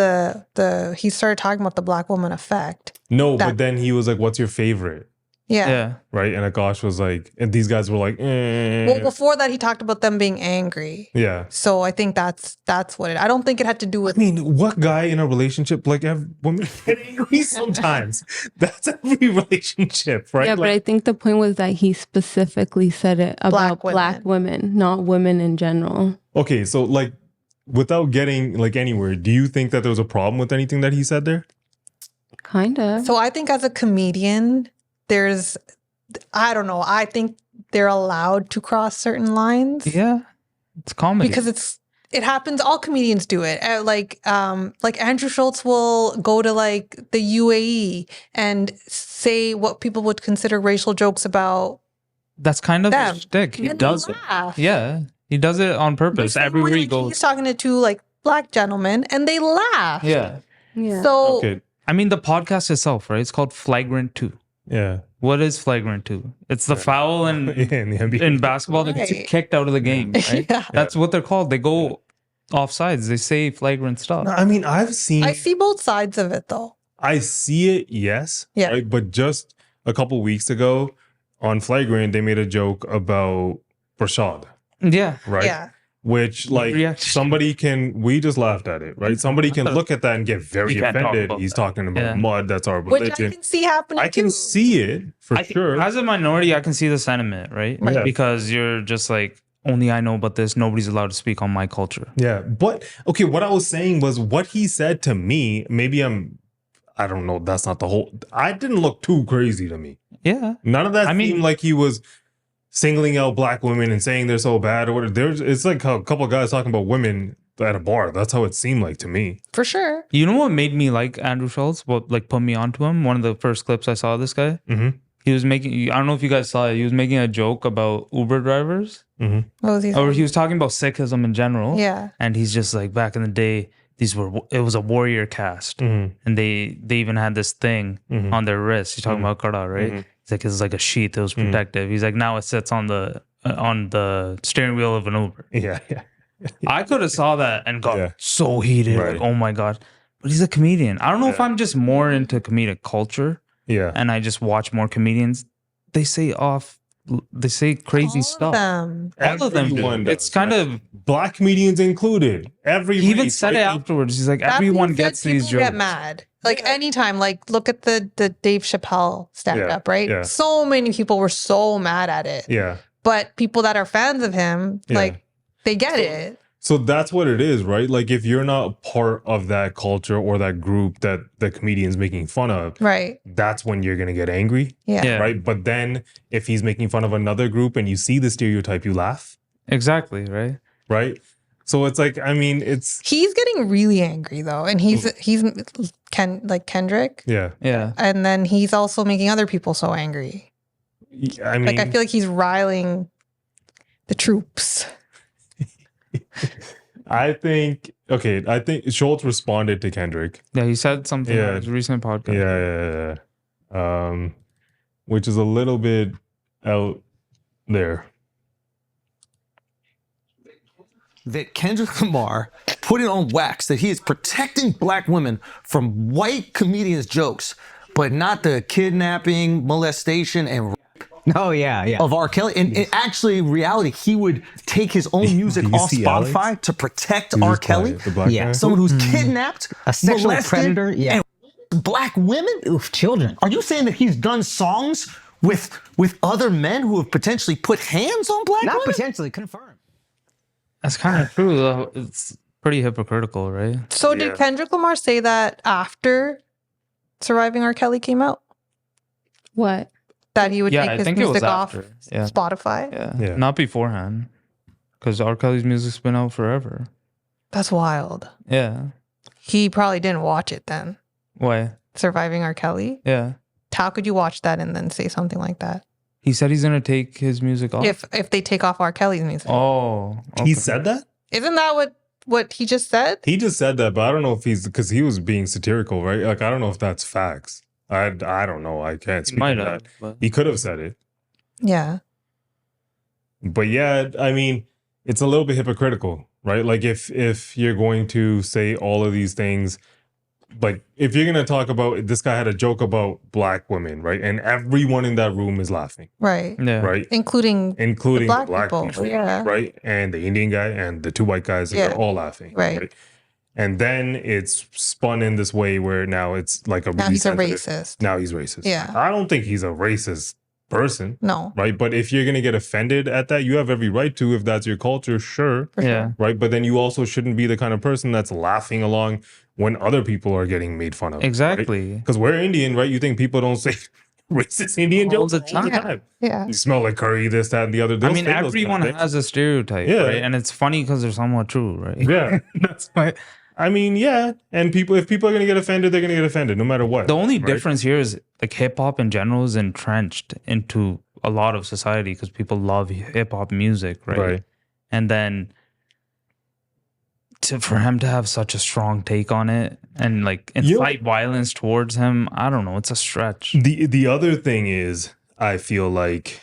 he started talking about the black woman effect. No, but then he was like, what's your favorite? Yeah. Right? And Akash was like... And these guys were like... Well, before that, he talked about them being angry. Yeah. So I think that's what it. I don't think it had to do with. I mean, what guy in a relationship like women get angry sometimes? That's every relationship, right? Yeah, but I think the point was that he specifically said it about Black black women, not women in general. Okay, so like, without getting like anywhere, do you think that there was a problem with anything that he said there? Kind of. So I think as a comedian, I don't know. I think they're allowed to cross certain lines. Yeah, it's comedy because it happens. All comedians do it. Like Andrew Schulz will go to like the UAE and say what people would consider racial jokes about. That's kind of them. his shtick. He And does they it. laugh. Yeah, he does it on purpose. Everywhere he goes. He's talking to two like black gentlemen, and they laugh. Yeah. So Okay. I mean, the podcast itself, right? It's called Flagrant 2. Yeah. What is Flagrant 2? It's the foul in the NBA. in basketball that gets you Right. kicked out of the game, right? Yeah. That's what they're called. They go offsides. They say flagrant stuff. I mean, I've seen... I see both sides of it, though. I see it, yes. Yeah. Right? But just a couple weeks ago on Flagrant, they made a joke about Rashad, Yeah. right? Yeah. Which, like, we just laughed at it, right? Somebody can look at that and get very You can't talk offended. about He's that. talking about Yeah. mud. That's our Which religion. I can see happening I can too. see it for sure. As a minority, I can see the sentiment, right? Yeah. Because you're just like, only I know about this. Nobody's allowed to speak on my culture. Yeah. But, okay, what I was saying was what he said to me, I don't know, that's not the whole... I didn't look too crazy to me. Yeah. None of that I mean- seemed like he was singling out black women and saying they're so bad or whatever. It's like a couple of guys talking about women at a bar. That's how it seemed like to me. For sure. You know what made me like Andrew Schulz? What like put me onto him? One of the first clips I saw of this guy. Mm-hmm. He was making, I don't know if you guys saw it, he was making a joke about Uber drivers. Mm-hmm. What was he Or saying? he was talking about Sikhism in general. Yeah. And he's just like, back in the day, it was a warrior caste. Mm-hmm. And they even had this thing Mhm. on their wrist. He's talking about Kara, right? Mhm. He's like, it's like a sheath that was protective. He's like, now it sits on the steering wheel of an Uber. Yeah. I could have saw that and got Yeah. so heated. Right. Like, oh my God. But he's a comedian. I don't know if I'm just more into comedic culture Yeah. and I just watch more comedians. They say crazy stuff. All of them do. Everyone It's does, kind right? of Black comedians included. Every he even race, said it right? afterwards. He's like, That everyone being said, gets these people jokes. get mad. Like anytime, like look at the Dave Chappelle stand Yeah, up, right? yeah. So many people were so mad at it. Yeah. But people that are fans of him, Yeah. like they get it. So that's what it is, right? Like if you're not part of that culture or that group that the comedian's making fun of, Right. that's when you're going to get angry. Yeah. Yeah. Right. But then if he's making fun of another group and you see the stereotype, you laugh. Exactly, right? Right. So it's like, I mean, it's He's getting really angry though, and he's Kendrick, Yeah. and then he's also making other people so angry. I mean, Like I feel like he's riling the troops. I think Schulz responded to Kendrick. Yeah, he said something on his recent podcast. Yeah. Which is a little bit out there. That Kendrick Lamar put it on wax that he is protecting black women from white comedians' jokes, but not the kidnapping, molestation, and Oh yeah. of R. Kelly. And actually, in reality, he would take his own music off see Spotify Alex? to protect R. Kelly. The black Yeah. guy? Someone who's kidnapped, A sexual molested, predator. Yeah. and black women. Oof, children. Are you saying that he's done songs with other men who have potentially put hands on black Not women? potentially confirmed. That's kind of true, though. It's pretty hypocritical, right? So did Kendrick Lamar say that after Surviving R. Kelly came out? What? That he would Yeah, I take his think it was music off after. Yeah. Spotify? Yeah. Not beforehand. Because R. Kelly's music's been out forever. That's wild. Yeah. He probably didn't watch it then. Why? Surviving R. Kelly? Yeah. How could you watch that and then say something like that? He said he's going to take his music off. If they take off R. Kelly's music. Oh. Okay. He said that? Isn't that what he just said? He just said that, but I don't know if because he was being satirical, right? Like, I don't know if that's facts. I don't know. I can't He speak might to have. that. But... He could have said it. Yeah. But yeah, I mean, it's a little bit hypocritical, right? Like if you're going to say all of these things, like if you're going to talk about, this guy had a joke about black women, right? And everyone in that room is laughing, Right. Yeah. right? Including The black black people, people, yeah. right? And the Indian guy and the two white guys, Yeah. they're all laughing, Right. And then it's spun in this way where now it's like now he's a racist. Now he's racist. Yeah. I don't think he's a racist person, No. right? But if you're going to get offended at that, you have every right to, if that's your culture, sure. For Yeah. sure. Right. But then you also shouldn't be the kind of person that's laughing along when other people are getting made fun of. Exactly. Because we're Indian, right? You think people don't say racist Indian All jokes the time. Yeah. You smell like curry, this, that, and the other. I They'll mean, say those everyone kind of has a stereotype, Yeah. right? And it's funny because they're somewhat true, right? things. Yeah. That's why. I mean, yeah. And if people are going to get offended, they're going to get offended no matter what. The only right? difference here is like hip hop in general is entrenched into a lot of society because people love hip hop music, right? Right. And then for him to have such a strong take on it and like incite violence towards him, I don't know, it's a stretch. The other thing is, I feel like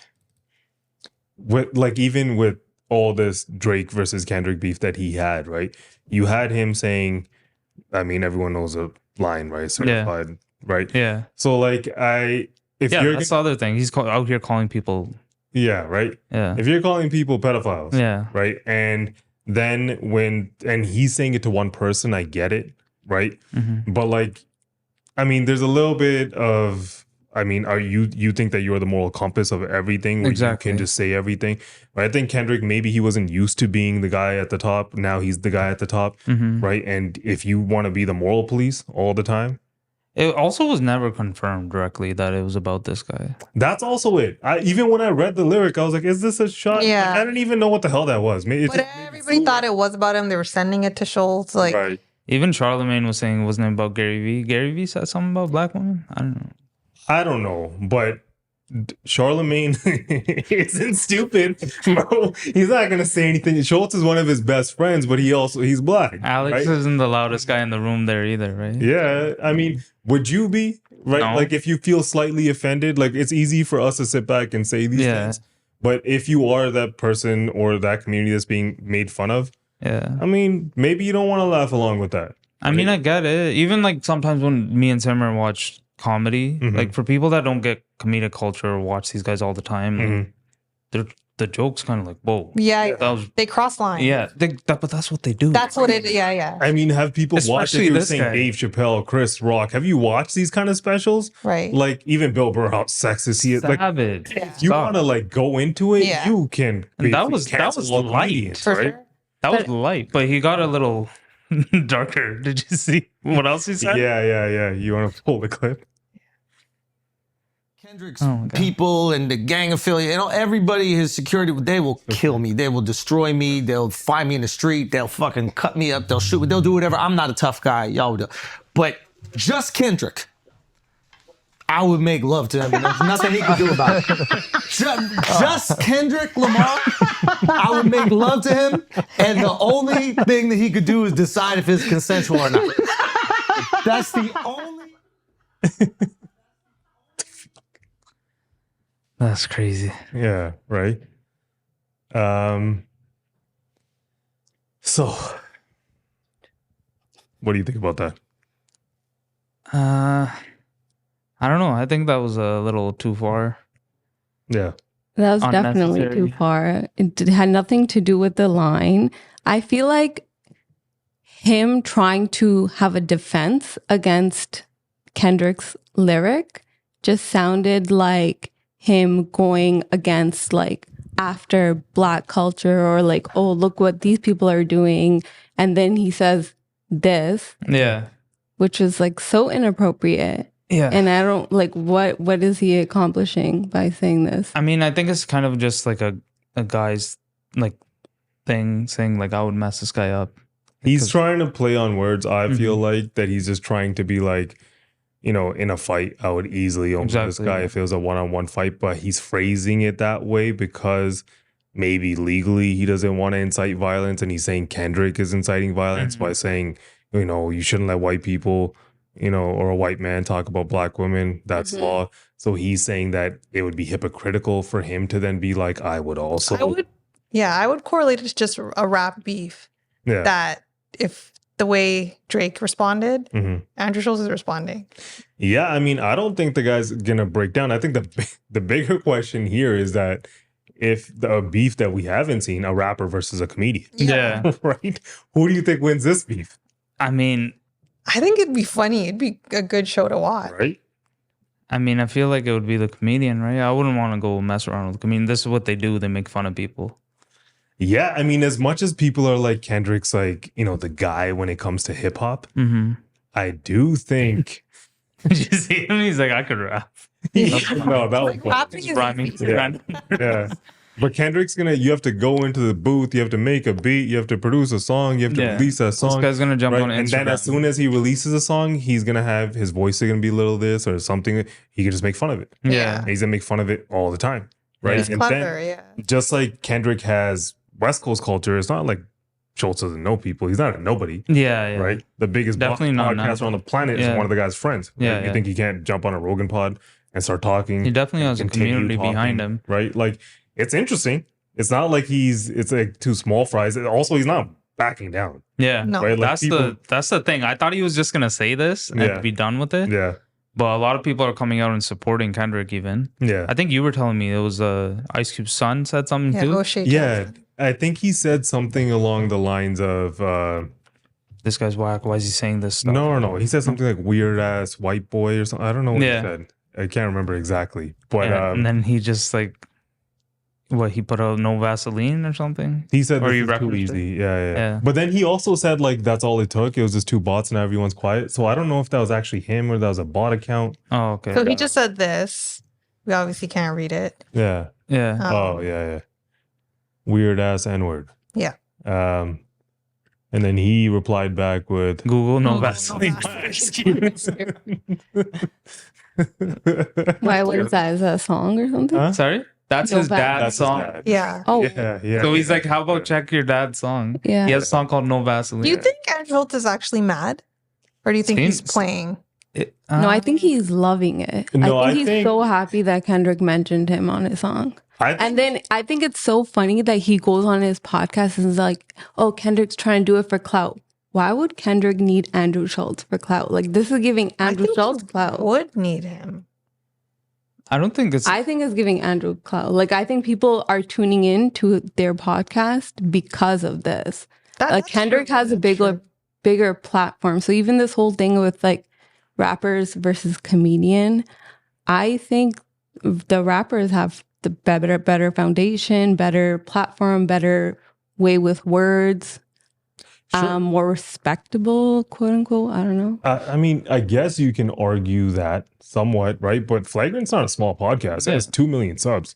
even with all this Drake versus Kendrick beef that he had, right? You had him saying, I mean, everyone knows a line, right? Certified, right? Yeah. So like if you're that's the other thing. He's out here calling people. yeah, right? Yeah. If you're calling people pedophiles, Yeah. right? And then and he's saying it to one person, I get it, right? Mm-hmm. But like, I mean, there's a little bit of, I mean, are you think that you're the moral compass of everything where Exactly. you can just say everything? But I think Kendrick, maybe he wasn't used to being the guy at the top. Now he's the guy at the top, Mm-hmm. right? And if you want to be the moral police all the time, It also was never confirmed directly that it was about this guy. that's also it. Even when I read the lyric, I was like, is this a shot? Yeah. Like, I didn't even know what the hell that was. Maybe But everybody thought it was about him. They were sending it to Schulz. Like, right. Even Charlemagne was saying it wasn't about Gary Vee. Gary Vee said something about black women. I don't know. I don't know, but Charlemagne isn't stupid, bro. He's not gonna say anything. Schultz is one of his best friends, but he's black. Alex right? isn't the loudest guy in the room there either, right? Yeah, I mean, would you be right? No. Like if you feel slightly offended, like it's easy for us to sit back and say these Yeah. things. But if you are that person or that community that's being made fun of, Yeah. I mean, maybe you don't want to laugh along with that. I mean, I get it. Even like sometimes when me and Simmer watch comedy, Mhm. like for people that don't get comedic culture or watch these guys all the time, like, Mhm. the joke's kind of like, whoa. yeah, That was, they cross lines. yeah. But that's what they do. That's what it, yeah. I mean, have people watched? Especially If you were this saying guy. Dave Chappelle, Chris Rock, have you watched these kind of specials? Right. Like even Bill Burr, how sexist he is. Like Savage. Yeah. you want to like go into it, Yeah. you can. And that basically was cancel all light. comedians, For right? sure. That was light, but he got a little darker. Did you see what else he said? Yeah. You want to pull the clip? Kendrick's people and the gang affiliate, everybody, his security, they will kill me. They will destroy me. They'll find me in the street. They'll fucking cut me up. They'll shoot me. They'll do whatever. I'm not a tough guy. Y'all do. But just Kendrick, I would make love to him. And there's nothing he could do about it. Just Kendrick Lamar, I would make love to him. And the only thing that he could do is decide if it's consensual or not. That's the only... That's crazy. Yeah, right. So what do you think about that? I don't know. I think that was a little too far. Yeah. That was definitely Unnecessary. too far. It had nothing to do with the line. I feel like him trying to have a defense against Kendrick's lyric just sounded like him going against like after Black culture, or like, oh, look what these people are doing. And then he says this, Yeah. which is like so inappropriate. Yeah. And I don't like what is he accomplishing by saying this? I mean, I think it's kind of just like a guy's like thing saying like, I would mess this guy up. He's trying to play on words. I feel like that he's just trying to be like, you know, in a fight, I would easily own this guy if it was a one-on-one fight, but he's phrasing it that way because maybe legally he doesn't want to incite violence, and he's saying Kendrick is inciting violence by saying, you know, you shouldn't let white people, you know, or a white man talk about Black women. That's law. So he's saying that it would be hypocritical for him to then be like, I would also. I would correlate it to just a rap beef. Yeah. That if the way Drake responded, Andrew Schulz is responding. Yeah, I mean, I don't think the guy's gonna break down. I think the bigger question here is that if the beef that we haven't seen, a rapper versus a comedian. Yeah. Right? Who do you think wins this beef? I mean, I think it'd be funny. It'd be a good show to watch. Right? I mean, I feel like it would be the comedian, right? I wouldn't want to go mess around with the comedian. This is what they do. They make fun of people. Yeah, I mean, as much as people are like Kendrick's like, you know, the guy when it comes to hip hop, I do think Did you see him? He's like, I could rap. no, that was Rapping is Rhyming. yeah. But Kendrick's you have to go into the booth, you have to make a beat, you have to produce a song, you have to release a song. This guy's gonna jump on Instagram. And then as soon as he releases a song, he's gonna have his voice is gonna be a little this or something. He can just make fun of it. Yeah. He's gonna make fun of it all the time. Right. He's And clever, then, just like Kendrick has West Coast culture, it's not like Schulz doesn't know people. He's not a nobody. Yeah. Right? The biggest Definitely not podcaster on the planet is one of the guy's friends. Right? Yeah, You think he can't jump on a Rogan pod and start talking? He definitely has a continue community talking, behind him. Right? Like, it's interesting. It's not like it's like too small fries. Also, he's not backing down. Yeah. No. Right? Like That's the thing. I thought he was just gonna say this and be done with it. Yeah. But a lot of people are coming out and supporting Kendrick even. Yeah. I think you were telling me it was Ice Cube's son said something too. O'Shea Yeah. Jackson. I think he said something along the lines of This guy's whack. Why is he saying this stuff? no. He said something like weird ass white boy or something. I don't know what he said. I can't remember exactly. But and then he just like he put out no Vaseline or something? he said Or this you is too referenced easy. it? Yeah. Yeah. But then he also said like that's all it took. It was just two bots and now everyone's quiet. So I don't know if that was actually him or that was a bot account. Oh, okay. So he just said this. We obviously can't read it. Yeah. Yeah. Oh, yeah. Weird ass N-word. Yeah. And then he replied back with Google no Google, no Vaseline. Vaseline. Why was that? Is that a song or something? Huh? Sorry? That's No his dad's That's his song. dad. Yeah. Oh, Yeah. So he's like, how about check your dad's song? Yeah. He has a song called No Vaseline. Do you think Andrew Schulz is actually mad? Or do you think he's Seems- playing? No, I think he's loving it. No, I I think he's think- so happy that Kendrick mentioned him on his song. And then I think it's so funny that he goes on his podcast and is like, oh, Kendrick's trying to do it for clout. Why would Kendrick need Andrew Schulz for clout? Like, this is giving Andrew Schulz clout. Would need him. I don't think it's. I think it's giving Andrew clout. Like, I think people are tuning in to their podcast because of this. Like, Kendrick has a bigger platform. So even this whole thing with like rappers versus comedian, I think the rappers have the better foundation, better platform, better way with words. more respectable, quote unquote. I don't know. I mean, I guess you can argue that somewhat, right? But Flagrant's not a small podcast. It has 2 million subs.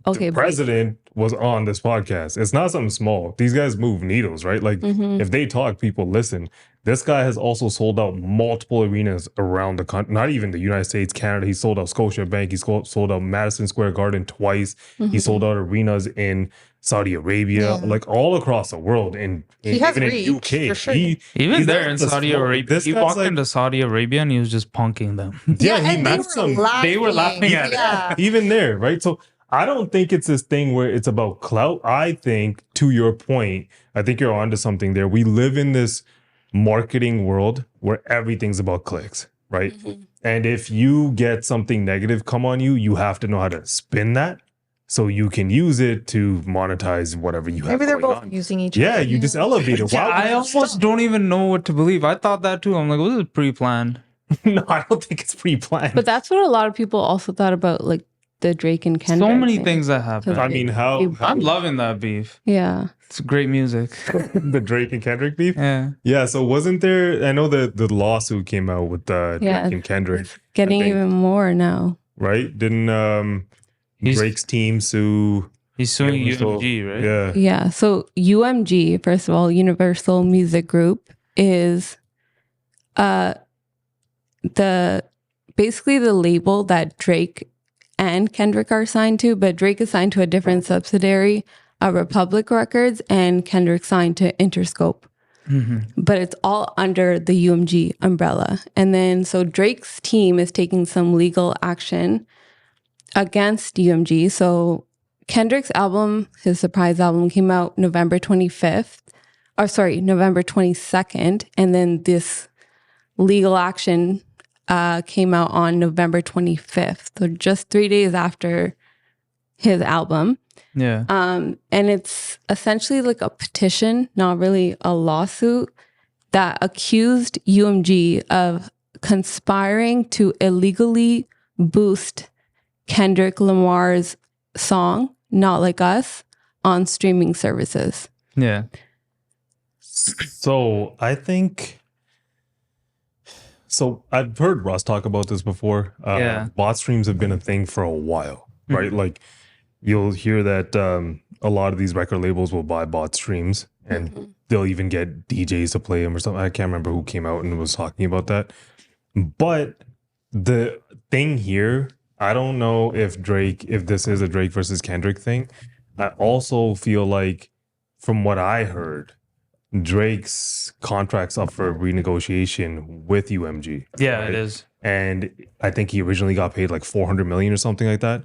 Okay, The president was on this podcast. It's not something small. These guys move needles, right? Like if they talk, people listen. This guy has also sold out multiple arenas around the country, not even the United States, Canada. He sold out Scotiabank. He sold out Madison Square Garden twice. He sold out arenas in Saudi Arabia, like all across the world. And He has even reach, in UK. for sure. Even he's there not in the Saudi small- Arabia, this he guy's walked like- into Saudi Arabia and he was just punking them. Yeah, he and met they some. They were laughing at it. Yeah. Even there, right? So I don't think it's this thing where it's about clout. I think, to your point, I think you're onto something there. We live in this marketing world where everything's about clicks, right? And if you get something negative come on you, you have to know how to spin that so you can use it to monetize whatever you have. Maybe they're going both on. using each Yeah, other. you just elevate it. Yeah, Why would I you almost stop? don't even know what to believe. I thought that too. I'm like, this is pre-planned. No, I don't think it's pre-planned. But that's what a lot of people also thought about, like the Drake and Kendrick. So many thing. things that happen. I mean, how I'm loving that beef. Yeah. It's great music. the Drake and Kendrick beef? Yeah. Yeah, so wasn't there, I know the lawsuit came out with Drake and Kendrick, Getting I think. even more now. right? Didn't He's- Drake's team sue? He's suing Universal? UMG, right? Yeah. Yeah. So UMG, first of all, Universal Music Group, is basically the label that Drake and Kendrick are signed to, but Drake is signed to a different subsidiary, Republic Records, and Kendrick signed to Interscope. But it's all under the UMG umbrella. And then so Drake's team is taking some legal action against UMG. So Kendrick's album, his surprise album, came out November 22nd. And then this legal action came out on November 25th. So just 3 days after his album. Yeah. And it's essentially like a petition, not really a lawsuit, that accused UMG of conspiring to illegally boost Kendrick Lamar's song, Not Like Us, on streaming services. Yeah. So I think, so I've heard Russ talk about this before. Yeah. Bot streams have been a thing for a while, right? Like you'll hear that a lot of these record labels will buy bot streams and they'll even get DJs to play them or something. I can't remember who came out and was talking about that. But the thing here, I don't know if this is a Drake versus Kendrick thing. I also feel like, from what I heard, Drake's contract's up for renegotiation with UMG. Yeah, right? it is. And I think he originally got paid like 400 million or something like that.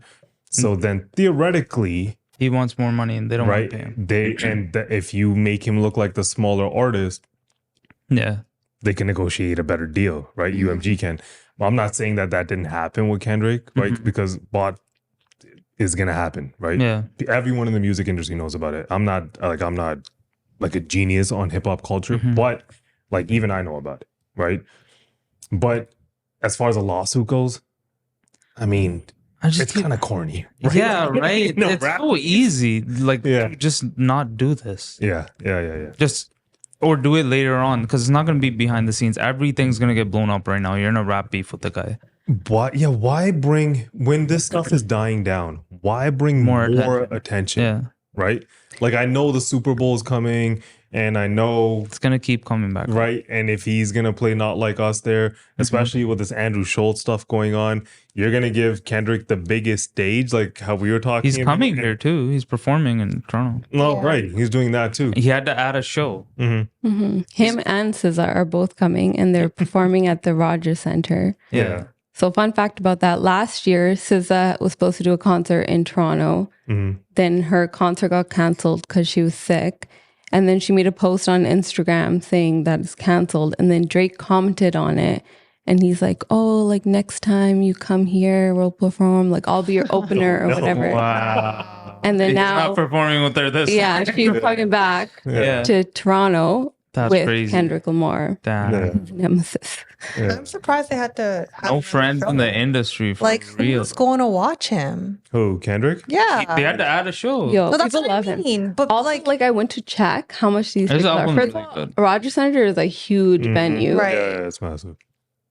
So then theoretically, He wants more money and they don't right, want to pay him. if you make him look like the smaller artist, Yeah. they can negotiate a better deal, right? UMG can. Well, I'm not saying that didn't happen with Kendrick, right? Because bot is gonna happen, right? Yeah. Everyone in the music industry knows about it. I'm not like a genius on hip hop culture, but like even I know about it, right? But as far as a lawsuit goes, I mean, it's kind of corny, right? Yeah, right. No, It's rap- so easy. Like, just not do this. Yeah. Just, or do it later on because it's not going to be behind the scenes. Everything's going to get blown up right now. You're in a rap beef with the guy. Why bring, when this stuff is dying down, why bring more attention? Yeah. Right? Like, I know the Super Bowl is coming and I know it's going to keep coming back. Right. And if he's going to play Not Like Us there, especially with this Andrew Schulz stuff going on, you're going to give Kendrick the biggest stage, like how we were talking He's about. coming here too. He's performing in Toronto. Oh, right. He's doing that too. He had to add a show. Him and SZA are both coming and they're performing at the Rogers Center. Yeah. So fun fact about that, last year, SZA was supposed to do a concert in Toronto. Then her concert got canceled because she was sick. And then she made a post on Instagram saying that it's canceled. And then Drake commented on it. And he's like, oh, like next time you come here, we'll perform. Like I'll be your opener or whatever. Wow. And then He's now not performing with her this she's coming back Yeah. to Toronto. That's with crazy. Kendrick Lamar. Damn. Nemesis. I'm surprised they had to have No another friends in the show. industry for Like, real. who's going to watch him? Who, Kendrick? Yeah. They had to add a show. Yo, No, that's people what I love him. mean. But Also, like, like I went to check how much these His tickets are. album's First really of all, good. Rogers Center is a huge venue. Right. Yeah, it's massive.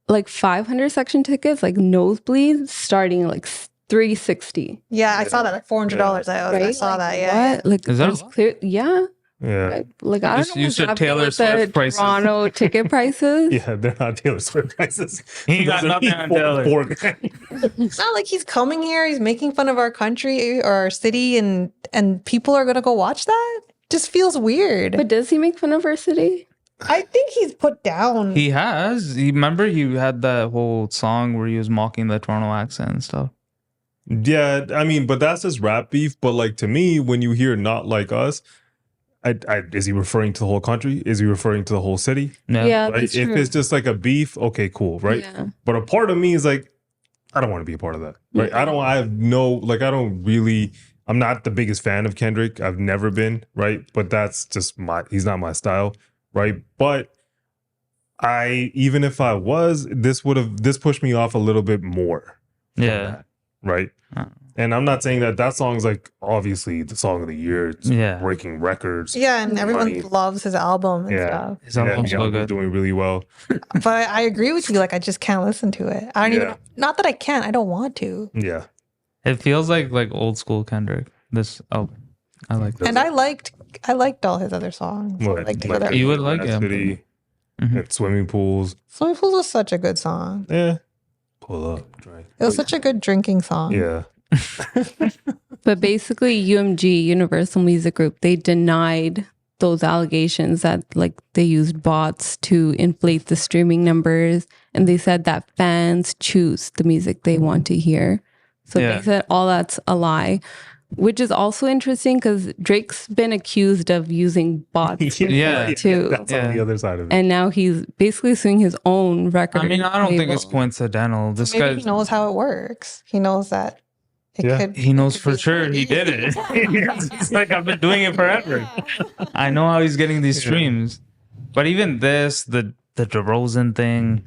Like 500 section tickets, like nosebleeds, starting like 360. yeah, I saw that like $400. I Right? saw that. Yeah. What? Like Is that there's clear? Yeah. Yeah. Like I Just don't know. you what's said happening Taylor with Swift the prices. Toronto ticket prices. Yeah, they're not Taylor Swift prices. He got Those are nothing on Taylor. It's not like he's coming here. He's making fun of our country or our city, and people are gonna go watch that. Just feels weird. But does he make fun of our city? I think he's put down. He has. Remember he had that whole song where he was mocking the Toronto accent and stuff. Yeah, I mean, but that's just rap beef. But like to me, when you hear "Not Like Us," is he referring to the whole country? Is he referring to the whole city? Yeah, Right? that's If true. it's just like a beef, okay, cool, right? Yeah. But a part of me is like, I don't want to be a part of that, right? I have no, like, I'm not the biggest fan of Kendrick. I've never been, right? But that's just he's not my style, right? But even if I was, this pushed me off a little bit more. from Yeah. that, right? Oh. And I'm not saying that song's like obviously the song of the year. It's Yeah. breaking records. Yeah, and everyone Money. loves his album and stuff. His album's the so album's good. doing really well. But I agree with you. Like, I just can't listen to it. I don't even. Not that I can't. I don't want to. Yeah. It feels like old school Kendrick. This album. I like that. And I liked all his other songs. I liked his other. You would like him. City, Mhm. and Swimming Pools. Swimming Pools was such a good song. Yeah. Pull up, drink. It was such a good drinking song. Yeah. But basically, UMG, Universal Music Group, they denied those allegations that like they used bots to inflate the streaming numbers, and they said that fans choose the music they want to hear. So Yeah. they said all that's a lie, which is also interesting because Drake's been accused of using bots Yeah. too. That's on the other side of it. And now he's basically suing his own record. I mean, I don't think label. it's coincidental. This Maybe guy, he knows how it works. He knows that it could. he knows it could for be- sure he did it. He's like, I've been doing it forever. I know how he's getting these streams. But even this, the DeRozan thing,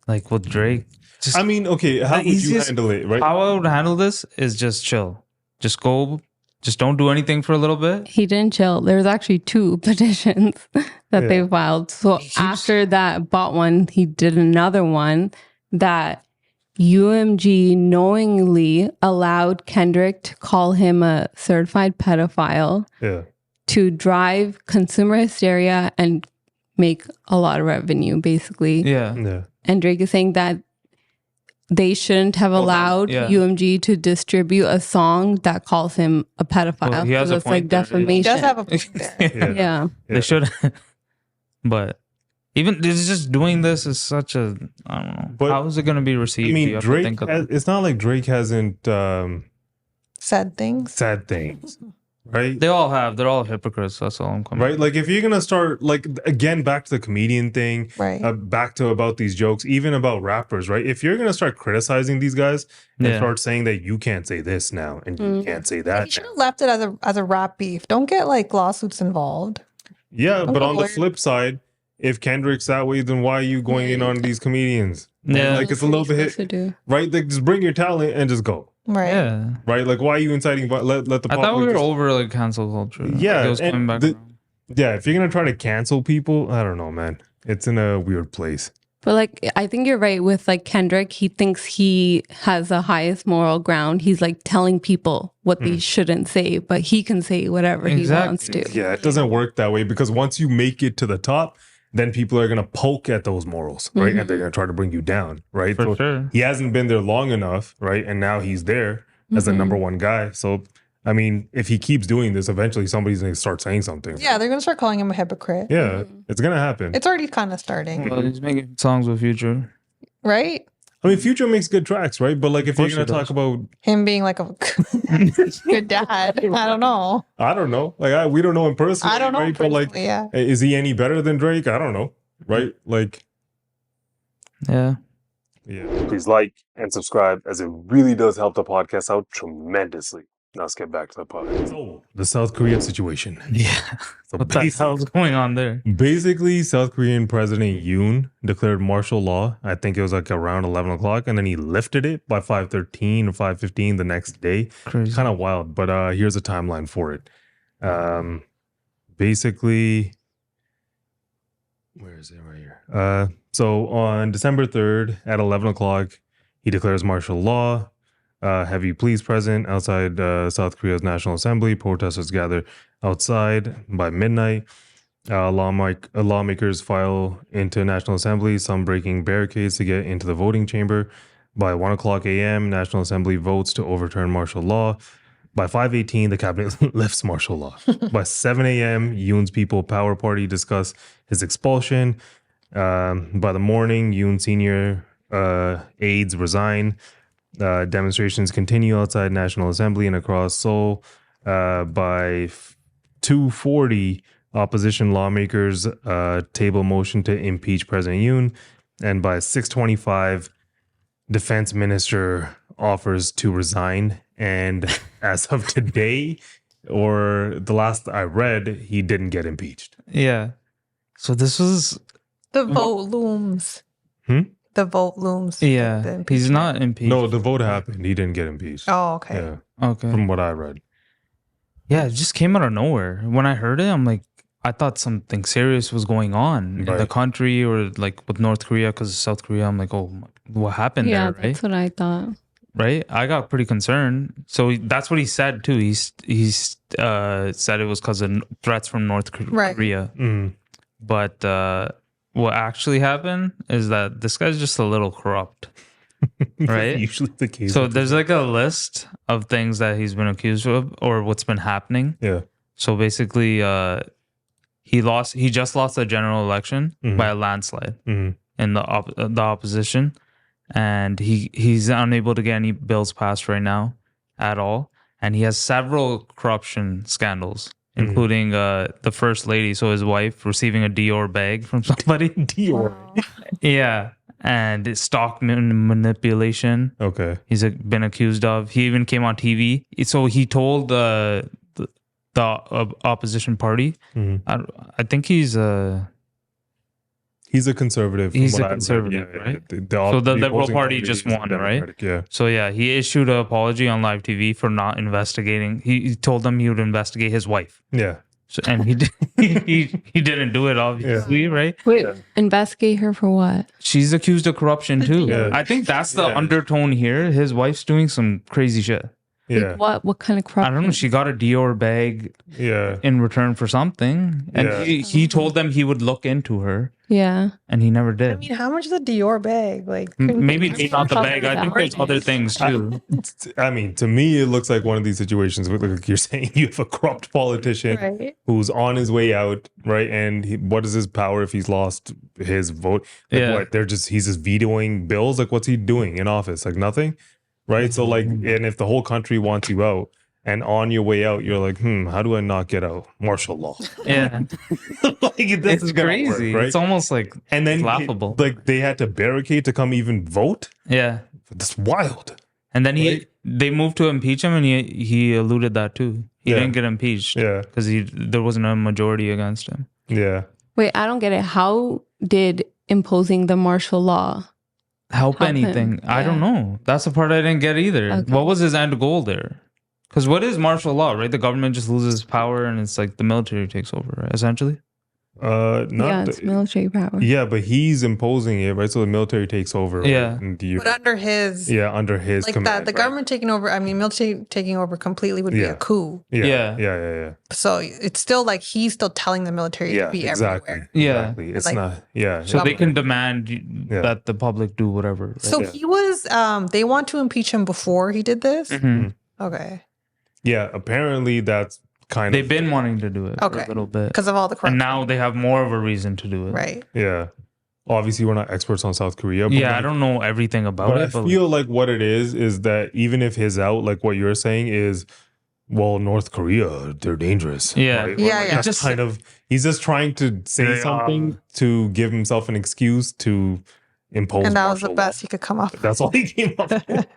like with Drake. Just, I mean, okay, how the would you easiest- handle it, right? How I would handle this is just chill. Just go, just don't do anything for a little bit. He didn't chill. There was actually 2 petitions that Yeah. they filed. So after that bought one, he did another one that UMG knowingly allowed Kendrick to call him a certified pedophile Yeah. to drive consumer hysteria and make a lot of revenue, basically. Yeah. Yeah. And Drake is saying that they shouldn't have allowed yeah. UMG to distribute a song that calls him a pedophile. Well, he has So a it's point like there. defamation. He does have a point there. Yeah. Yeah. They should. But even it's just doing this is such a, I don't know. But, how is it going to be received? I You mean, have to Drake, think of- it's not like Drake hasn't Said things. said things, right? they all have. They're all hypocrites. That's all I'm coming. Right? Like, if you're going to start, like, again, back to the comedian thing, Right. back to about these jokes, even about rappers, right? If you're going to start criticizing these guys and Yeah. start saying that you can't say this now and you can't say He that should now. have left it as a rap beef. Don't get like lawsuits involved. Yeah, but on the lawyer. flip side, if Kendrick's that way, then why are you going in on these comedians? Yeah. Like, it's a little bit, to do. right? Like, just bring your talent and just go, Right. Yeah. right? Like, why are you inciting? Let the I thought public we were just- over like cancel culture. Yeah, Like, it was and coming back. the- around. Yeah, if you're gonna try to cancel people, I don't know, man. It's in a weird place. But like, I think you're right with like Kendrick. He thinks he has the highest moral ground. He's like telling people what they shouldn't say, but he can say whatever he wants to. Yeah, it doesn't work that way because once you make it to the top, then people are gonna poke at those morals, right? And they're gonna try to bring you down, right? For So sure. he hasn't been there long enough, right? And now he's there as the number one guy. So I mean, if he keeps doing this, eventually somebody's gonna start saying something. Yeah, they're gonna start calling him a hypocrite. Yeah, it's gonna happen. It's already kind of starting, Well, he's making songs with Future. right? I mean, Future makes good tracks, right? But like, if you're course gonna he talk does. about, Him being like a good dad. I don't know. I don't know, like we don't know him personally. I don't know. right? But like, personally, yeah. is he any better than Drake? I don't know, right? Like, Yeah. yeah. Please like and subscribe, as it really does help the podcast out tremendously. Let's get back to the podcast. So, the South Korea situation. Yeah. So What the hell's going on there? basically, South Korean President Yoon declared martial law. I think it was like around 11 o'clock, and then he lifted it by 5:13 or 5:15 the next day. Crazy. Kind of wild, but here's a timeline for it. Basically, where is it? Right here. So on December 3rd at 11 o'clock, he declares martial law. Heavy police present outside South Korea's National Assembly. Protesters gather outside by midnight. Lawmakers file into National Assembly, some breaking barricades to get into the voting chamber. By 1 o'clock a.m., National Assembly votes to overturn martial law. By 5:18, the cabinet lifts martial law. By 7 a.m., Yoon's People Power Party discuss his expulsion. By the morning, Yoon senior aides resign. Demonstrations continue outside National Assembly and across Seoul. By 2:40, opposition lawmakers table motion to impeach President Yoon. And by 6:25, defense minister offers to resign. And as of today, or the last I read, he didn't get impeached. Yeah. So this was The vote looms. The vote looms. yeah. The He's not impeached. No, the vote happened. He didn't get impeached. Oh, okay. Yeah, Okay. from what I read. Yeah, it just came out of nowhere. When I heard it, I'm like, I thought something serious was going on in the Right. country or like with North Korea because of South Korea. I'm like, oh, what happened Yeah, there, right? that's what I thought. Right? I got pretty concerned. So that's what he said too. He's said it was because of threats from North Right. Korea. Mm. But what actually happened is that this guy's just a little corrupt. Right? Usually the case. So there's like a list of things that he's been accused of or what's been happening. Yeah. So basically, he just lost the general election by a landslide in the opposition, and he's unable to get any bills passed right now at all, and he has several corruption scandals, including the first lady, so his wife receiving a Dior bag from somebody. Dior. Yeah, and it's stock manipulation. Okay. He's been accused of. He even came on TV. So he told the opposition party. I think he's a conservative. from He's what a I've read. conservative, Yeah, right? So the Liberal opposing Party just is won, right? Democratic, Yeah. So yeah, he issued an apology on live TV for not investigating. He told them he would investigate his wife. Yeah. So, and he he didn't do it, obviously, right? Wait, investigate her for what? She's accused of corruption too. Yeah. I think that's the undertone here. His wife's doing some crazy shit. Yeah. What kind of corruption? I don't know. She got a Dior bag Yeah. in return for something, and Yeah. he told them he would look into her, Yeah. and he never did. I mean, how much is a Dior bag? Like, Maybe not the bag. I think there's other things too. I mean, to me, it looks like one of these situations where, like you're saying, you have a corrupt politician Right. who's on his way out, right? And what is his power if he's lost his vote? Like, Yeah. what? He's just vetoing bills. Like, what's he doing in office? Like, nothing, right? So, like, and if the whole country wants you out, and on your way out, you're like, how do I not get out? Martial law. Yeah, Like, this it's is gonna work, crazy. right? It's almost like And then laughable. like they had to barricade to come even vote. Yeah, That's wild. and then Right. they moved to impeach him, and he alluded that too. He Yeah. didn't get impeached. Yeah. because there wasn't a majority against him. Yeah. Wait, I don't get it. How did imposing the martial law Help Help him, anything? I don't yeah. know. That's the part I didn't get either. Okay. What was his end goal there? Because what is martial law, right? The government just loses power, and it's like the military takes over, right? Essentially. Not yeah, it's military power. yeah, but he's imposing it, right? So the military takes over. right? Yeah. And but under his, under his like command. that, the right? government taking over. I mean, military taking over completely would be Yeah. a coup. Yeah. So it's still like he's still telling the military to be exactly. everywhere. Yeah. Exactly. It's Like- not. Yeah. So they can demand Yeah. that the public do whatever. Right? So he was. They want to impeach him before he did this. Mhm. Okay, Yeah. Apparently, that's kind They've of. been wanting to do it for Okay. a little bit, because of all the and corruption. now they have more of a reason to do it. Right. Yeah. Obviously, we're not experts on South Korea. But Yeah, like, I don't know everything about But it. I But feel like what it is that even if his out, like what you're saying is, well, North Korea, they're dangerous. Yeah. Right? Yeah, Like, yeah. that's kind of, he's just trying to say They something to give himself an excuse to impose. And that was the martial law. best he could come up with. That's all he came up with.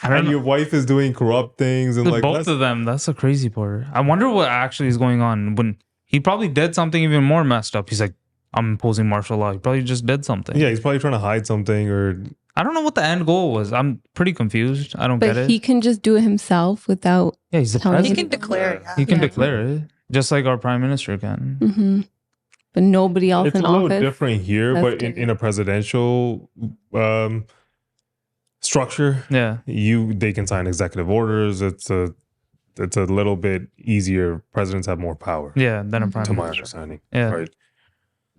and your wife is doing corrupt things and like both of them. That's the crazy part. I wonder what actually is going on. When he probably did something even more messed up. He's like, I'm imposing martial law. He probably just did something. Yeah, he's probably trying to hide something, or I don't know what the end goal was. I'm pretty confused. I don't But get it. he can just do it himself without. Yeah, he's the telling president. He can declare it. He can Yeah. declare it, just like our prime minister can. Hmm. But nobody else it's in a little office. different here. That's But in a presidential structure, Yeah. they can sign executive orders. It's a little bit easier. Presidents have more power, Yeah, then a prime to my minister. understanding. Yeah. Right.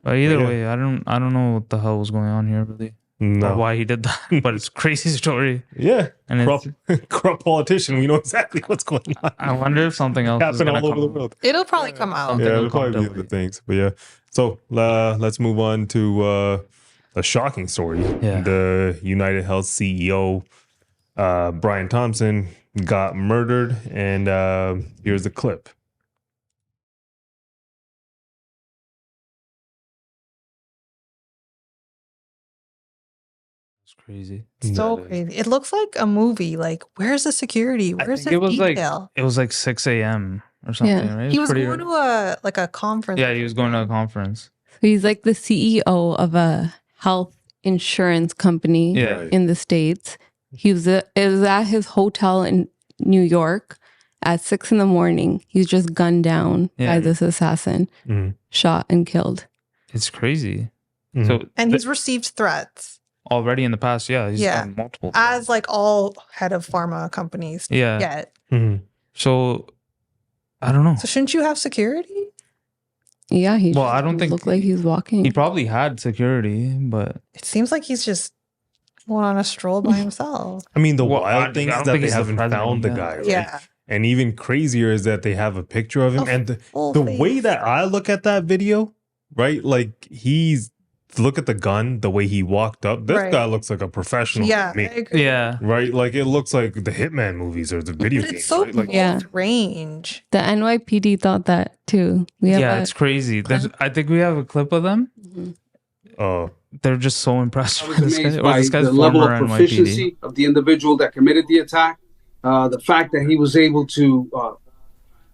But either Yeah. way, I don't know what the hell was going on here really. Or No. why he did that. But it's a crazy story. Yeah. And Corrupt politician. We know exactly what's going on. I wonder if something else is Happen gonna all over come the up. world. It'll probably come out. Something Yeah, will it'll probably come be to other light. things. But yeah. So let's move on to a shocking story. Yeah. The United Health CEO, Brian Thompson, got murdered. And here's the clip. It's crazy. So That is- crazy. It looks like a movie. Like, where's the security? I Where's think the it was detail? like it was like 6 a.m. or something, Yeah. right? He was pretty going to a conference. Yeah, he was going to a conference. He's like the CEO of a health insurance company Yeah. in the States. It was at his hotel in New York at 6 a.m. He's just gunned down Yeah. by this assassin, Mhm. shot and killed. It's crazy. Mhm. So And he's received threats, already in the past, yeah, he's Yeah. done multiple. as like all head of pharma companies Yeah. get. Mhm. So I don't know. So shouldn't you have security? Yeah, he Well, just I don't think looked like he was walking. He probably had security, but It seems like he's just going on a stroll by himself. I mean, the Well, wild thing I is don't that think they he's the haven't president, found the yeah. guy, right? Yeah. And even crazier is that they have a picture of him. A And full the face. way that I look at that video, right? Like look at the gun, the way he walked up. This Right. guy looks like a professional Yeah, to me. I agree. yeah, Right? Like it looks like the Hitman movies or the video But games. it's so right? Like, Yeah. range. The NYPD thought that too. We have yeah, a- it's crazy. I think we have a clip of them. They're just so impressed I with was this guy. amazed Or by this guy's the level of former NYPD. proficiency of the individual that committed the attack. The fact that he was able to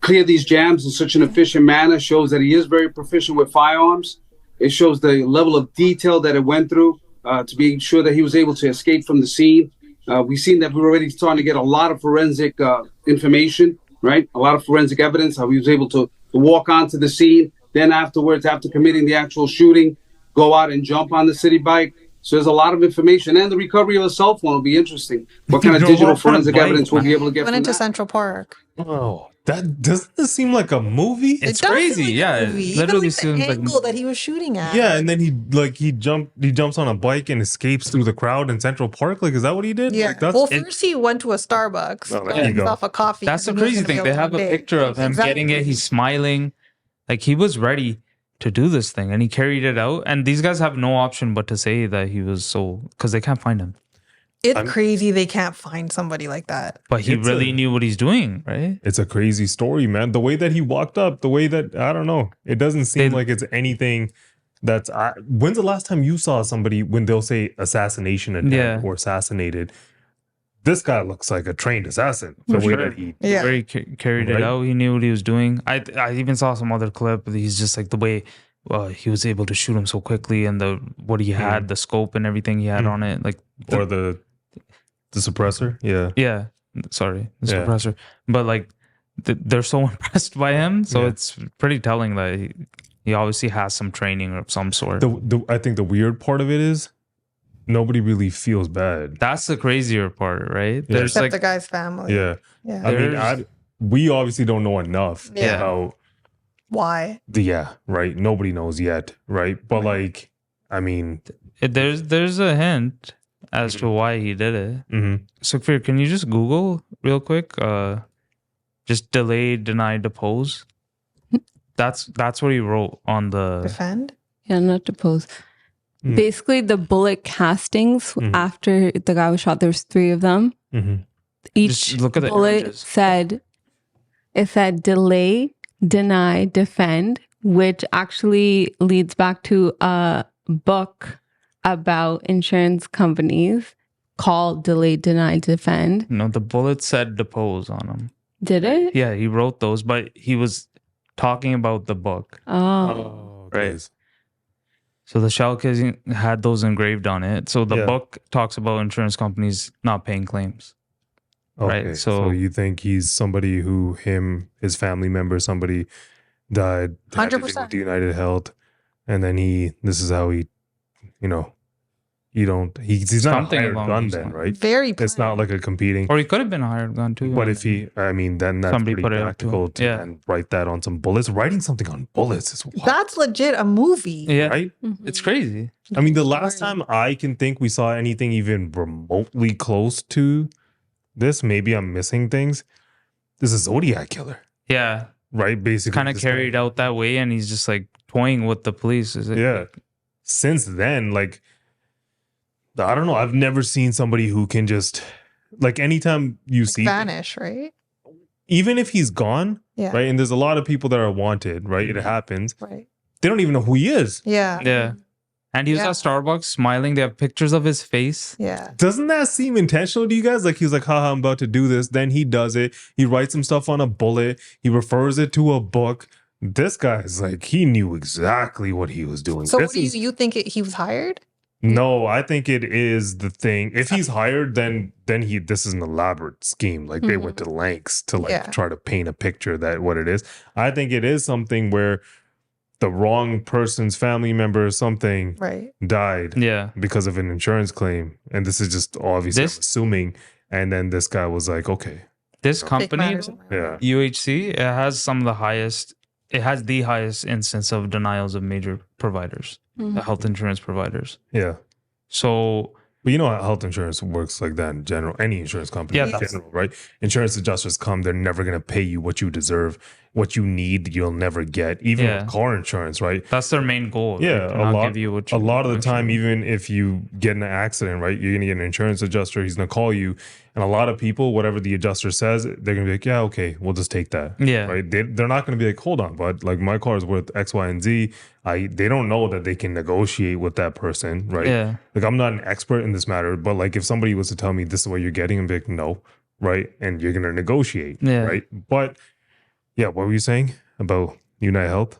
clear these jams in such an efficient manner shows that he is very proficient with firearms. It shows the level of detail that it went through to be sure that he was able to escape from the scene. We've seen that we're already starting to get a lot of forensic information, right? A lot of forensic evidence, how he was able to walk onto the scene. Then afterwards, after committing the actual shooting, go out and jump on the city bike. So there's a lot of information. And the recovery of a cell phone will be interesting. What kind of Yo, digital what kind of forensic bike? evidence we'll be able to get Went from into that. Central Park. oh, that doesn't this seem like a movie? It's It does crazy. seem like a Yeah, it movie. Even, literally like, the seems like angle that he was shooting at. Yeah, and then he jumps on a bike and escapes through the crowd in Central Park. Like, is that what he did? Yeah. Like, that's Well, first he went to a Starbucks, Oh, there got you go. himself a coffee. that's the and he was crazy gonna thing. be They a have a long day. picture of him getting it. He's smiling, like he was ready to do this thing, and he carried it out. And these guys have no option but to say that he was because they can't find him. It's crazy they can't find somebody like that. But he It's really a- knew what he's doing, right? It's a crazy story, man. The way that he walked up, the way that I don't know, it doesn't seem like it's anything that's. When's the last time you saw somebody when they'll say assassination attempt Yeah. or assassinated? This guy looks like a trained assassin. The way that he, Yeah. Where he carried Right? it out. He knew what he was doing. I even saw some other clip. He's just like the way he was able to shoot him so quickly, and what he had, the scope and everything he had on it, like or the suppressor, yeah. yeah. Sorry, the Yeah. suppressor. But like they're so impressed by him, so Yeah. it's pretty telling that he obviously has some training of some sort. I think the weird part of it is nobody really feels bad. That's the crazier part, right? Yeah. There's Except like the guy's family. Yeah, Yeah. I mean, There's- we obviously don't know enough Yeah. about Why? right. Nobody knows yet, right? But like, I mean, there's a hint as to why he did it. mhm. Sukhvir, can you just Google real quick? Just delay, deny, depose. That's what he wrote on the. Defend? Yeah, not depose. Mm. Basically, the bullet castings after the guy was shot, there's 3 of them. Mhm. Each Just look at the bullet images. said delay, deny, defend, which actually leads back to a book about insurance companies call, delete, deny, defend. No, the bullet said depose on him. Did it? Yeah, he wrote those, but he was talking about the book. Oh. Right. So the shell casing had those engraved on it. So the book talks about insurance companies not paying claims. Okay. Right. So you think he's somebody who his family member, somebody died, had to do 100%. with the United Health, and then this is how he, he's not a Something hired along gun those then, lines. right? Very It's not like a competing. Or he could have been a hired gun too. But if then that's Somebody pretty put it up to practical him. to Yeah. then write that on some bullets. Writing something on bullets is wild, That's legit a movie. Yeah. right? It's crazy. I mean, the last time I can think we saw anything even remotely close to this, maybe I'm missing things. This is Zodiac Killer, Yeah. right? Basically, Kind of this guy- carried out that way, and he's just like toying with the police. Is it? Yeah. Since then, like, I don't know. I've never seen somebody who can just, like, anytime you see, Vanish, right? even if he's gone, Yeah. right? And there's a lot of people that are wanted, right? It happens. Right. They don't even know who he is. Yeah. Yeah. And he was Yeah. at Starbucks smiling. They have pictures of his face. Yeah. Doesn't that seem intentional to you guys? Like, he was like, haha, I'm about to do this. Then he does it. He writes some stuff on a bullet. He refers it to a book. This guy's like, he knew exactly what he was doing. So This what do you think he was hired? No, I think it is the thing. If he's hired, then this is an elaborate scheme. Like, they went to lengths to try to paint a picture that what it is. I think it is something where the wrong person's family member or something died because of an insurance claim. And this is just obviously I'm assuming. And then this guy was like, okay. This company, yeah, UHC, it has some of the highest. It has the highest instance of denials of major providers, the health insurance providers. Yeah. So, but you know how health insurance works like that in general. Any insurance company in general, right? Insurance adjusters come, they're never going to pay you what you deserve. What you need, you'll never get. Even with car insurance, right? That's their main goal. Yeah, right? a lot of the time, even if you get in an accident, right, you're going to get an insurance adjuster. He's going to call you. And a lot of people, whatever the adjuster says, they're going to be like, yeah, okay, we'll just take that. Yeah. Right? They're not going to be like, hold on, bud. Like, my car is worth X, Y, and Z. They don't know that they can negotiate with that person, right? Yeah. Like, I'm not an expert in this matter, but like, if somebody was to tell me this is what you're getting, I'm like, no, right? And you're going to negotiate, right? But yeah, what were you saying about United Health?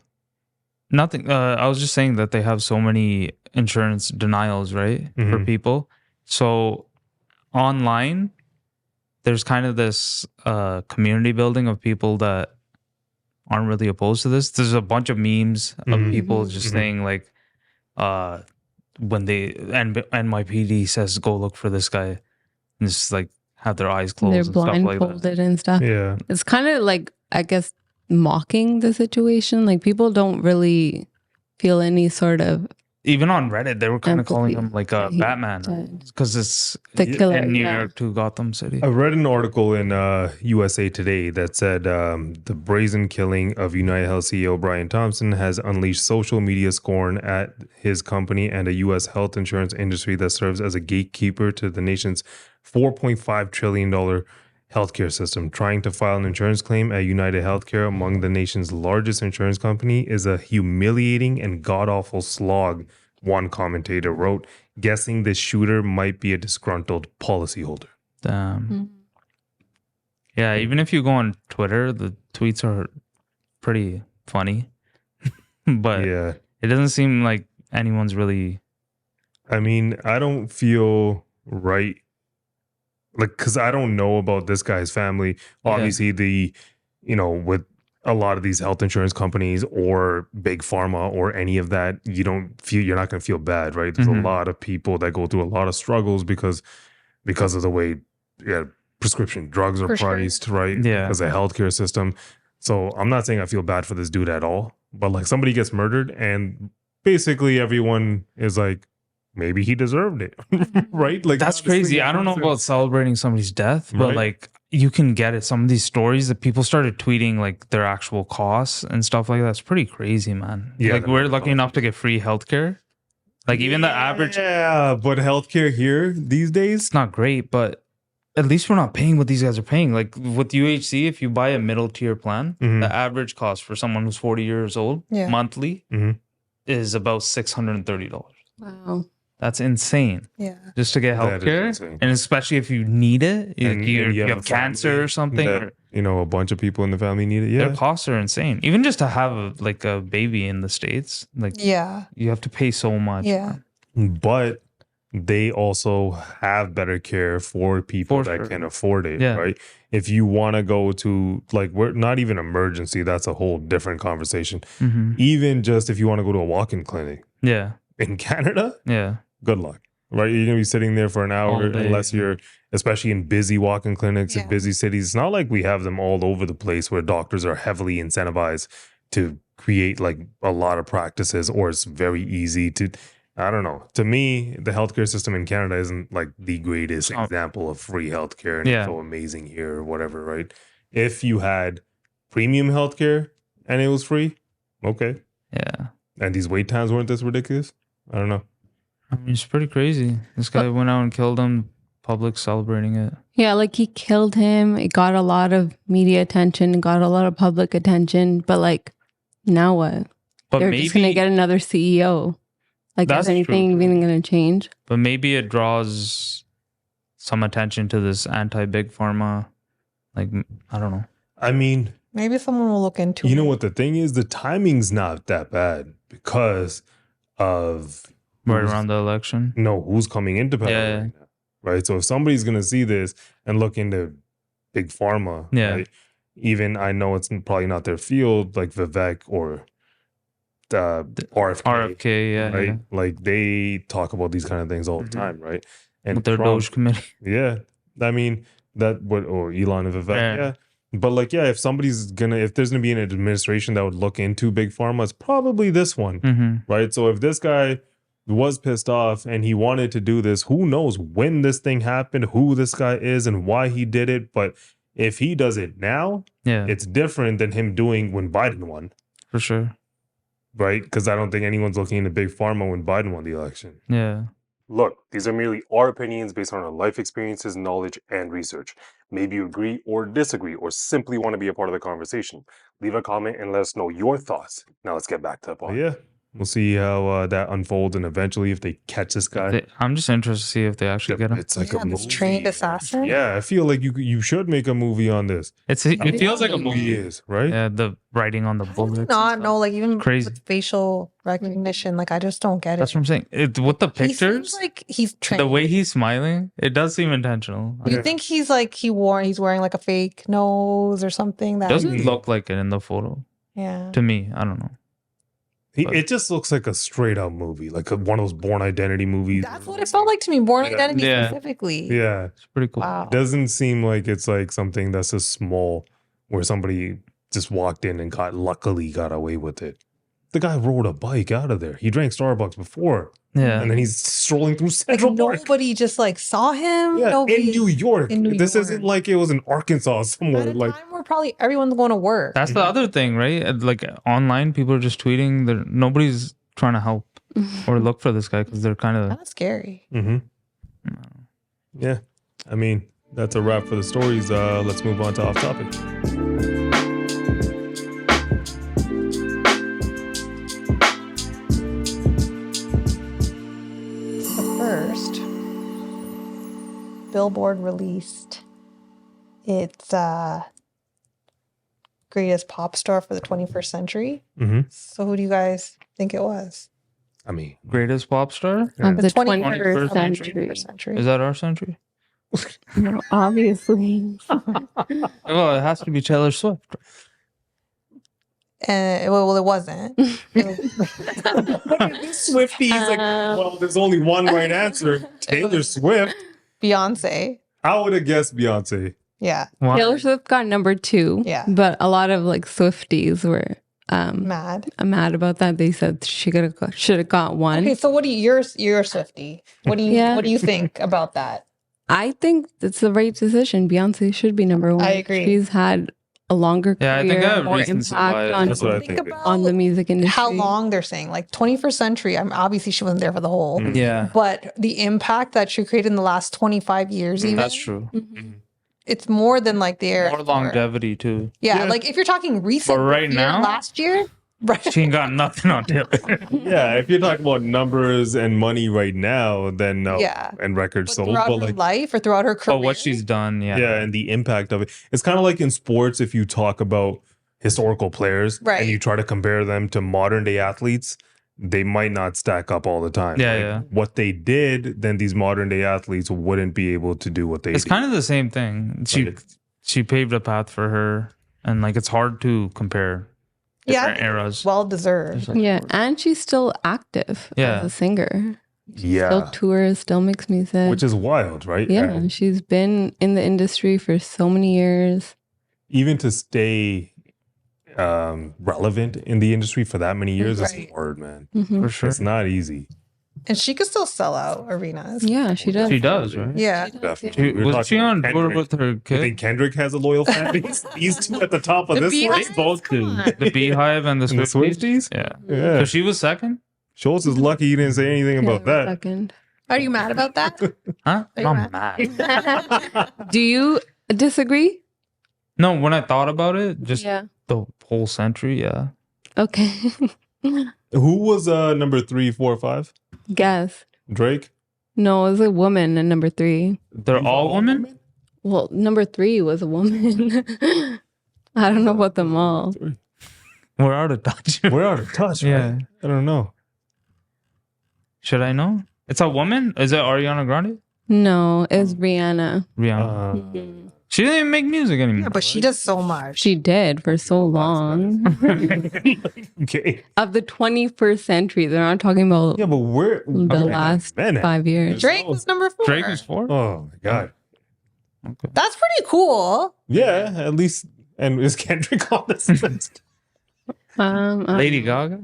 Nothing. I was just saying that they have so many insurance denials, right, for people. So online, there's kind of this community building of people that aren't really opposed to this. There's a bunch of memes of people just saying like, when they NYPD says go look for this guy, and just like have their eyes closed. They're and stuff like blindfolded that. and stuff. Yeah. It's kind of like, I guess, mocking the situation. Like, people don't really feel any sort of. Even on Reddit, they were kind of calling empathy him like a Batman because it's the killer in New York to Gotham City. I read an article in USA Today that said the brazen killing of United Health CEO Brian Thompson has unleashed social media scorn at his company and a U.S. health insurance industry that serves as a gatekeeper to the nation's $4.5 trillion healthcare system. Trying to file an insurance claim at United Healthcare, among the nation's largest insurance company, is a humiliating and god-awful slog, one commentator wrote, guessing the shooter might be a disgruntled policyholder. Damn. Yeah, even if you go on Twitter, the tweets are pretty funny. But yeah, it doesn't seem like anyone's really. I mean, I don't feel right. Like, because I don't know about this guy's family. Obviously, with a lot of these health insurance companies or big pharma or any of that, you're not going to feel bad, right? There's a lot of people that go through a lot of struggles because of the way prescription drugs are priced, right? Yeah. Because of the healthcare system. So I'm not saying I feel bad for this dude at all, but like, somebody gets murdered and basically everyone is like, maybe he deserved it, right? Like, That's crazy. I don't know about celebrating somebody's death, but like, you can get it. Some of these stories that people started tweeting like their actual costs and stuff like that. It's pretty crazy, man. Yeah, like, we're lucky enough to get free healthcare. Like, even the average. Yeah, but healthcare here these days, it's not great, but at least we're not paying what these guys are paying. Like with UHC, if you buy a middle tier plan, the average cost for someone who's 40 years old monthly is about $630. Wow. That's insane. Yeah. Just to get That is healthcare, insane. and especially if you need it, And you a have cancer family or something. that, a bunch of people in the family need it. Their Yeah. costs are insane. Even just to have a baby in the States, like Yeah. you have to pay so much. Yeah. But they also have better care for people For that sure. can afford it, Yeah. right? If you want to go to we're not even emergency, that's a whole different conversation. Mm-hmm. Even just if you want to go to a walk-in clinic Yeah. in Canada, Yeah. good luck, right? You're gonna be sitting there for an hour All day. unless you're, especially in busy walk-in clinics in Yeah. busy cities. It's not like we have them all over the place where doctors are heavily incentivized to create like a lot of practices, or it's very easy to. I don't know. To me, the healthcare system in Canada isn't like the greatest example of free healthcare and Yeah. it's so amazing here or whatever, right? If you had premium healthcare and it was free, okay. Yeah. And these wait times weren't this ridiculous, I don't know. I mean, it's pretty crazy. This guy went out and killed him. Public celebrating it. Yeah, like he killed him. It got a lot of media attention, it got a lot of public attention. But like, now what? But They're just gonna get another CEO. Like, That's is anything true. even gonna change? But maybe it draws some attention to this anti-big pharma. Like, I don't know. I mean, Maybe someone will look into it. you know what the thing is? The timing's not that bad because of Right who's- around the election. No, who's coming into power Yeah. right now, right? So if somebody's gonna see this and look into big pharma, Yeah. right? Even I know it's probably not their field, like Vivek or RFK, RFK, yeah. right? Yeah. Like they talk about these kind of things all the Mhm. time, right? And With their Trump- Doge committee. yeah, I mean that would, or Elon and Vivek, Yeah. yeah. But like, yeah, if there's gonna be an administration that would look into big pharma, it's probably this one, Mm-hmm. right? So if this guy was pissed off and he wanted to do this, who knows when this thing happened, who this guy is, and why he did it. But if he does it now, Yeah, it's different than him doing when Biden won, for sure. right? Because I don't think anyone's looking into big pharma when Biden won the election. Yeah. Look, these are merely our opinions based on our life experiences, knowledge, and research. Maybe you agree or disagree or simply want to be a part of the conversation. Leave a comment and let us know your thoughts. Now let's get back to the pod. Yeah, we'll see how that unfolds and eventually if they catch this guy. I'm just interested to see if they actually get him. It's like Yeah, a this movie. trained assassin. Yeah, I feel like you should make a movie on this. It feels like a He movie. is, right? Yeah, the writing on the I do bullets. and not stuff. know, like even Crazy. with facial recognition, like I just don't get That's it. what I'm saying. With the He pictures, seems like he's trained. the way he's smiling, it does seem intentional. You think he's like he's wearing like a fake nose or something? That Doesn't look like it in the photo yeah. to me. I don't know. It just looks like a straight up movie, like one of those Born Identity movies. That's what it felt like to me. Born Yeah. Identity Yeah. specifically. Yeah, It's pretty cool. Wow. doesn't seem like it's like something that's just small where somebody just walked in and luckily got away with it. The guy rode a bike out of there. He drank Starbucks before, Yeah. and then he's strolling through Like Central Park. nobody just like saw him. Yeah, Nobody, in New York. in New This York. isn't like it was in Arkansas At somewhere. a Like, time where probably everyone's going to work. That's the other thing, right? Like online, people are just tweeting. Nobody's trying to help or look for this guy because they're kind of. Kind of scary. yeah. I mean, that's a wrap for the stories. Let's move on to off topic. First, Billboard released its greatest pop star for the 21st century. Mm-hmm. So who do you guys think it was? I mean, Greatest pop star? Of the 21st 21st century. Is that our century? No, obviously. Well, it has to be Taylor Swift. Well, it wasn't. Swifties, like, well, there's only one right answer. Taylor Swift. Beyonce. I would have guessed Beyonce. Yeah. Taylor Swift got number 2. Yeah. But a lot of like Swifties were Mad. mad about that. They said should have got 1. Okay, so what do you're a Swiftie. What do you think about that? I think it's the right decision. Beyonce should be number 1. I agree. She's had a longer Yeah, I think I career, have more recency impact bias. on, That's what I Think think. about on the music industry. how long they're saying, like 21st century. Obviously she wasn't there for the whole, Yeah, but the impact that she created in the last 25 years, even that's true. it's more than like their More longevity too. Yeah, Yeah. like if you're talking recent, But right year, now- last year, Right. She ain't got nothing on Taylor. Yeah, if you're talking about numbers and money right now, then no. Yeah. And records But sold. throughout But her like, life or throughout her career. Oh, what she's done. Yeah. yeah, and the impact of it. It's kind of like in sports, if you talk about historical players Right. and you try to compare them to modern day athletes, they might not stack up all the time. Yeah, Like, yeah. what they did, then these modern day athletes wouldn't be able to do what they It's did. kind of the same thing. She paved a path for her, and like it's hard to compare different eras. Well deserved. Yeah, and she's still active Yeah. as a singer. Yeah. Still tours, still makes music. Which is wild, right? yeah, And she's been in the industry for so many years. even to stay relevant in the industry for that many years is Right. hard, man. Mhm. For sure. It's not easy. And she could still sell out arenas. Yeah, she does. She does, right? Yeah. Definitely. We were Was talking she on about tour Kendrick. with her You kid? think Kendrick has a loyal fan base? These two at the top of The this Beehive? list? Both do. The Beehive and the And the Swifties? Swifties? Yeah. Yeah. So she was second? Schulz is lucky he didn't say anything about Yeah, that. second. Are you mad about that? Huh? Are you I'm mad? mad. Do you disagree? No, when I thought about it, just Yeah. the whole century, yeah. Okay. Who was number 3, 4, 5? Guess. Drake? No, it was a woman in number 3. They're all women? Well, number 3 was a woman. I don't know about them all. We're out of touch. We're out of touch, Yeah. man. I don't know. Should I know? It's a woman? Is it Ariana Grande? No, it's Rihanna. Rihanna. She didn't even make music anymore. Yeah, but she does so much. She did for so long. Okay. Of the 21st century, they're not talking about Yeah, but we're the last minute. 5 years. Drake was number 4. Drake is 4? Oh my god. Okay. That's pretty cool. Yeah, at least. And is Kendrick on this list? Lady Gaga?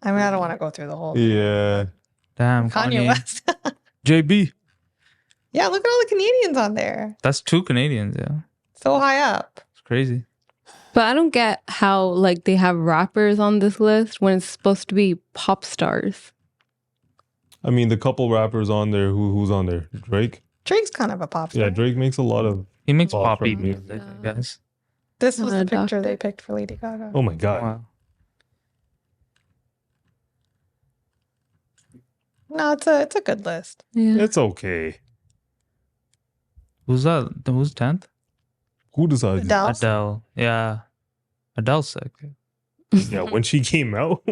I mean, I don't want to go through the whole Yeah. Damn, Kanye Kanye. West. JB. Yeah, look at all the Canadians on there. That's 2 Canadians, yeah. So high up. It's crazy. But I don't get how like they have rappers on this list when it's supposed to be pop stars. I mean, the couple rappers on there. Who's on there? Drake. Drake's kind of a pop star. Yeah, Drake makes a lot of. He makes Pop poppy rock. music, I guess. This was the Doctor. picture they picked for Lady Gaga. Oh my god. Wow. No, it's a good list. Yeah. It's okay. Who's that? Who's 10th? Who decides? Adele. Adele. Yeah. Adele's sick. Yeah, when she came out.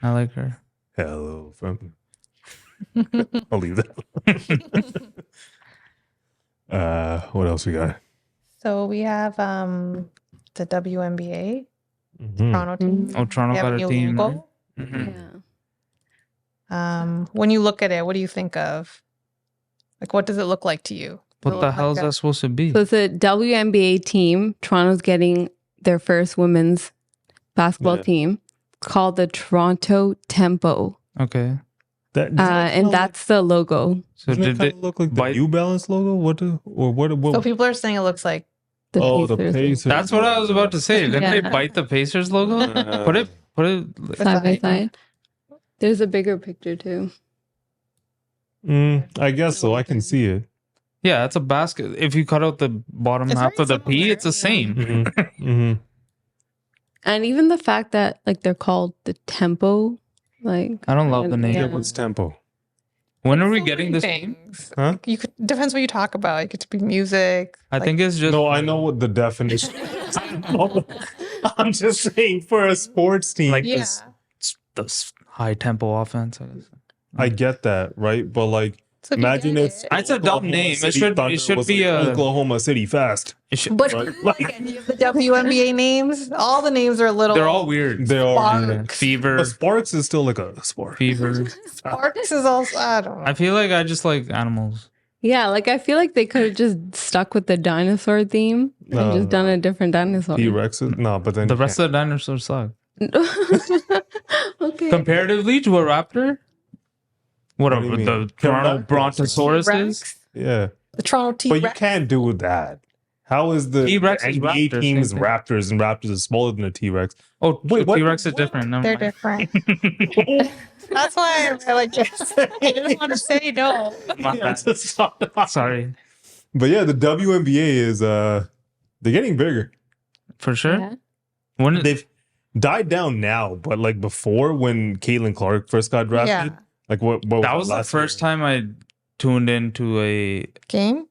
I like her. Hello from. I'll leave that. What else we got? So we have the WNBA Mhm. Toronto team. Oh, Toronto They have got new a team. Right? logo. Mhm. Yeah. When you look at it, what do you think of? Like, what does it look like to you? Does it What the look hell is like that supposed to be? So it's a WNBA team. Toronto's getting their first women's basketball Yeah. team called the Toronto Tempo. Okay. That And that's the logo. So doesn't it did kind they of look like the bite- New Balance logo? What? So people are saying it looks like The Oh, the Pacers. Pacers. That's what I was about to say. Didn't they Yeah. bite the Pacers logo? Put it Side by side. There's a bigger picture too. I guess so. I can see it. Yeah, it's a basket. If you cut out the bottom It's half very of the P, similar, it's the same. Mm-hmm. And even the fact that like they're called the Tempo, like I don't love the name. Yeah, what's tempo? When are we so getting many this? things. Huh? You could depends what you talk about. It could be music. I think it's just No, I know what the definition. I'm just saying for a sports team. like Yeah. this high tempo offense. I guess. I get that, right? But like, So if you imagine get if it- It's a dumb Oklahoma name. It City should Thunder be was a Oklahoma City Fast. it should, But Right. like any of the WNBA names, all the names are little. they're all weird. They are. Sparks. Fever, But Sparks is still like a sport. fever. Sparks is also. I don't know. I feel like I just like animals. yeah, like I feel like they could have just stuck with the dinosaur theme and No, just done a different dinosaur. T Rexes? No, but then The you rest of the dinosaurs suck. Okay. Comparatively to a raptor, what What do you mean? the Toronto Raptors. Brontosaurus T-Rex? is? yeah. The Toronto T But you Rex. can't do that. How is the T-Rex is NBA Raptors, team same is thing. Raptors and Raptors is smaller than a T Rex? Oh, Wait, what? T-Rex is What? different. Never They're mind. different. That's why I like it. I didn't want to say no. My bad. Sorry. But yeah, the WNBA is they're getting bigger. For sure. Yeah. When They've died down now, but like before when Caitlin Clark first got drafted, Yeah. like what That was the first time I tuned into a Game?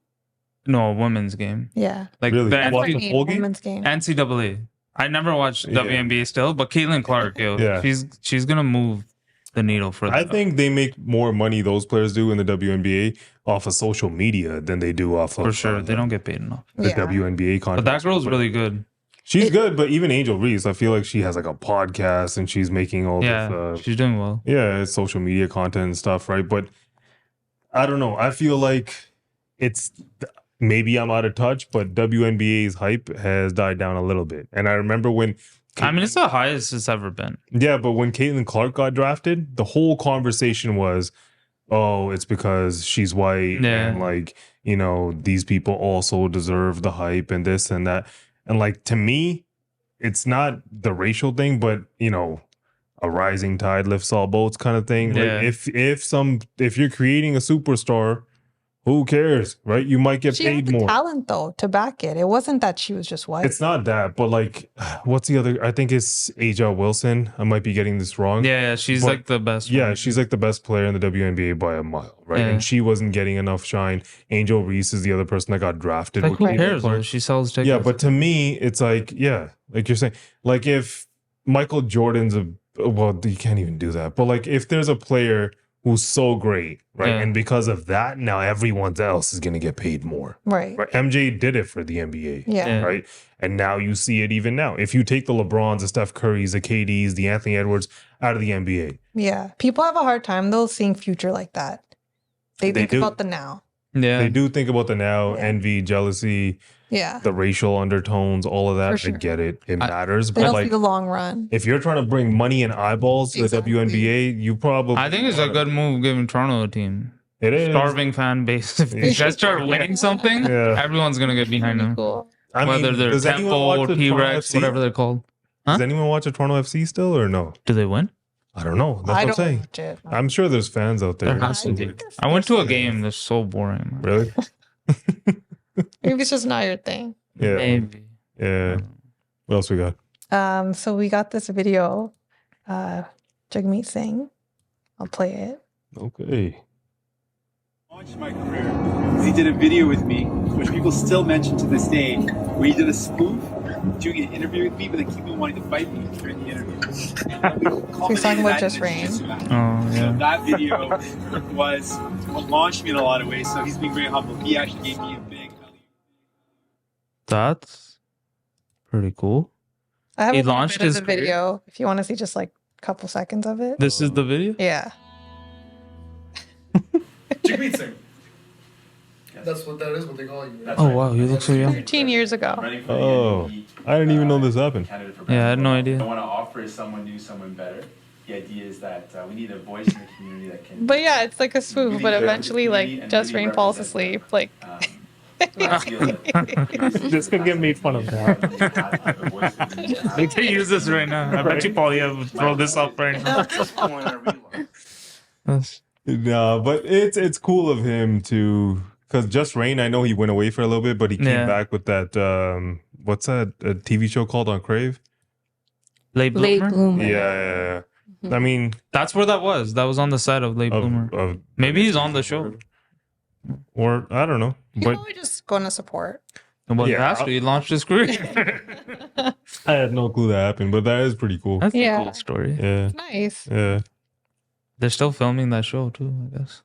women's game. Yeah. Like Really? the That's what I Watch the mean, whole game? women's game. NCAA. I never watched Yeah. WNBA still, but Caitlin Clark, yo, Yeah. she's gonna move the needle for I them. think they make more money, those players do in the WNBA, off of social media than they do off of for sure they don't get paid enough. the Yeah. WNBA But content. that girl's really good. She's good, but even Angel Reese, I feel like she has like a podcast and she's making all Yeah, this she's doing well. it's social media content and stuff, right? But I don't know. I feel like it's maybe I'm out of touch, but WNBA's hype has died down a little bit. And I remember when I mean, it's the highest it's ever been. yeah, but when Caitlin Clark got drafted, the whole conversation was, oh, it's because she's white Yeah. and like, you know, these people also deserve the hype and this and that. And like to me, it's not the racial thing, but you know, a rising tide lifts all boats kind of thing. Yeah. Like if you're creating a superstar, who cares, right? You might get She had paid the more. talent though to back it. It wasn't that she was just white. It's not that, but like, what's the other? I think it's Aja Wilson. I might be getting this wrong. Yeah, she's But- like the best. Yeah, one. she's like the best player in the WNBA by a mile, right? Yeah. And she wasn't getting enough shine. Angel Reese is the other person that got drafted. like with who Caitlin cares? Clark. Though? She sells tickets. Yeah, but to me, it's like, yeah, like you're saying, like if Michael Jordan's well, you can't even do that. But like if there's a player who's so great, right? Yeah. And because of that, now everyone else is going to get paid more. right. Right? MJ did it for the NBA. Yeah. Yeah. Right. And now you see it even now. If you take the LeBrons, the Steph Currys, the KDs, the Anthony Edwards out of the NBA, Yeah. People have a hard time though seeing future like that. They They think do. about the now. yeah, they do think about the now, Yeah. envy, jealousy, Yeah. the racial undertones, all of that. For sure. I get it. It matters. They But don't like, see the long run. if you're trying to bring money and eyeballs to Exactly. the WNBA, you probably. I think it's a good move giving Toronto a team. It is. Starving fan base. If these guys start winning something, Yeah. everyone's gonna get behind them. Cool. I Whether mean, they're does anyone watch Tempo, the T Toronto Rex, FC? whatever they're called. Does Huh? anyone watch the Toronto FC still or no? Do they win? I don't know. That's what I I'm don't saying. watch it. I'm sure there's fans out there. There has to be. I went to a game. That's so boring. Really? Maybe it's just not your thing. Yeah. Maybe. Yeah. What else we got? So we got this video, Jagmeet Singh. I'll play it. Okay. Launched my career. He did a video with me, which people still mention to this day, where he did a spoof doing an interview with me, but then keep on wanting to fight me during the interview. So he's talking about Just Rain. Oh So yeah. that video was what launched me in a lot of ways. So he's being very humble. He actually gave me a big That's pretty cool. I have He a little launched bit of his the video if you want to see just like a couple seconds of it. This is the video. Yeah. Jagmeet Singh. That's what that is, what they call you. Oh wow, you look so young. 13 years ago. Oh, I didn't even know this happened. Yeah, I had no idea. I want to offer someone new, someone better. The idea is that we need a voice in the community that can. But yeah, it's like a spoof, really but care about eventually the like community and Just really Rain falls represent asleep. Like This could get made fun of. They can use this right now. I bet you Paulie would throw this up right now. No, but it's cool of him to, because Just Rain, I know he went away for a little bit, but he came Yeah. back with that what's that a TV show called on Crave? Late Late bloomer. bloomer. Yeah. I mean, That's where that was. That was on the set of Late Bloomer. of Maybe he's on the show. or I don't know, he's but probably just going to support. Well, Yeah, he has to. He launched his career. I had no clue that happened. But that is pretty cool. That's Yeah. a cool story. Yeah, Nice. yeah. They're still filming that show too, I guess.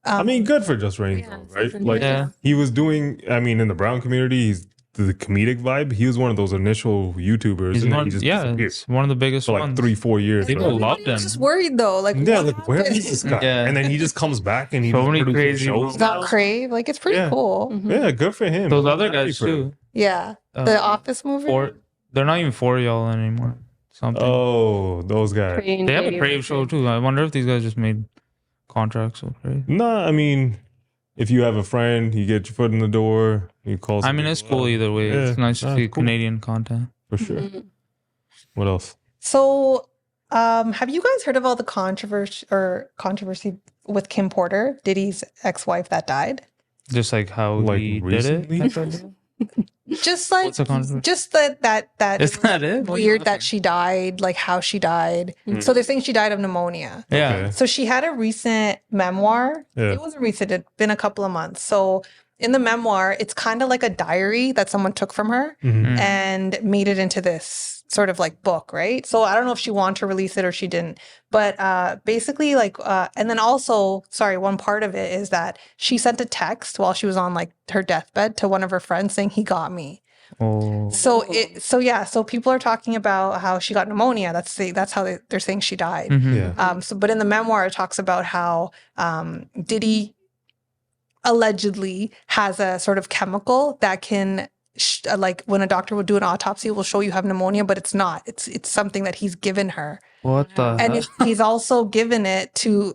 I mean, good for Just Rain, Yeah, though, right? season Like Yeah. he was doing. I mean, in the brown community, he's the comedic vibe. He was one of those initial YouTubers, He's and then one, he just yeah, disappeared it's one of the biggest for like ones. 3-4 years. People right? love I them. was just worried though. Like, Yeah, what like where happened? is this guy? Yeah. And then he just comes back and he So just many produces crazy shows. moves. Got Crave. Like, it's pretty Yeah. cool. Yeah, good for him. Those other Happy guys for him. too. Yeah. Uh, The Office movie. They're not even for y'all anymore. Something. Oh, those guys. They have a Crave show too. I wonder if these guys just made contracts with Crave. Nah, I mean, if you have a friend, you get your foot in the door, you call. I mean, it's cool either way. Yeah, It's nice to nah, see it's cool. Canadian content. For sure. What else? So, have you guys heard of all the controversy with Kim Porter, Diddy's ex-wife that died? Just like how Like he recently? did it. Just like What's the controversy? just that Is that it? What are you weird that laughing? she died, like how she died. So they're saying she died of pneumonia. Yeah. Okay. So she had a recent memoir. Yeah. It wasn't recent, it'd been a couple of months. So in the memoir, it's kind of like a diary that someone took from her and made it into this sort of like book, right? So I don't know if she wanted to release it or she didn't. But basically, like, and then also, sorry, one part of it is that she sent a text while she was on like her deathbed to one of her friends saying, "He got me." Oh. So people are talking about how she got pneumonia. That's how they're saying she died. Yeah. But in the memoir, it talks about how Diddy allegedly has a sort of chemical that can, like when a doctor will do an autopsy, it will show you have pneumonia, but it's not. It's something that he's given her. What the And heck? he's also given it to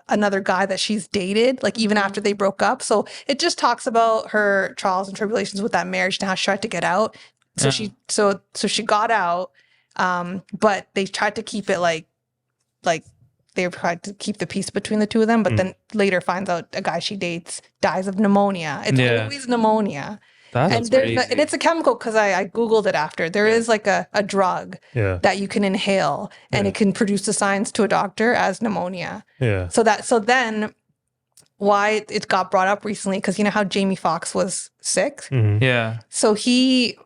another guy that she's dated, like even after they broke up. So it just talks about her trials and tribulations with that marriage and how she tried to get out. So she got out, but they tried to keep it like they tried to keep the peace between the two of them. But then later finds out a guy she dates dies of pneumonia. It's always pneumonia. That's and crazy. it's a chemical because I Googled it after. There is like a drug that you can inhale and it can produce the signs to a doctor as pneumonia. Yeah. So then why it got brought up recently, because you know how Jamie Foxx was sick? Yeah. So he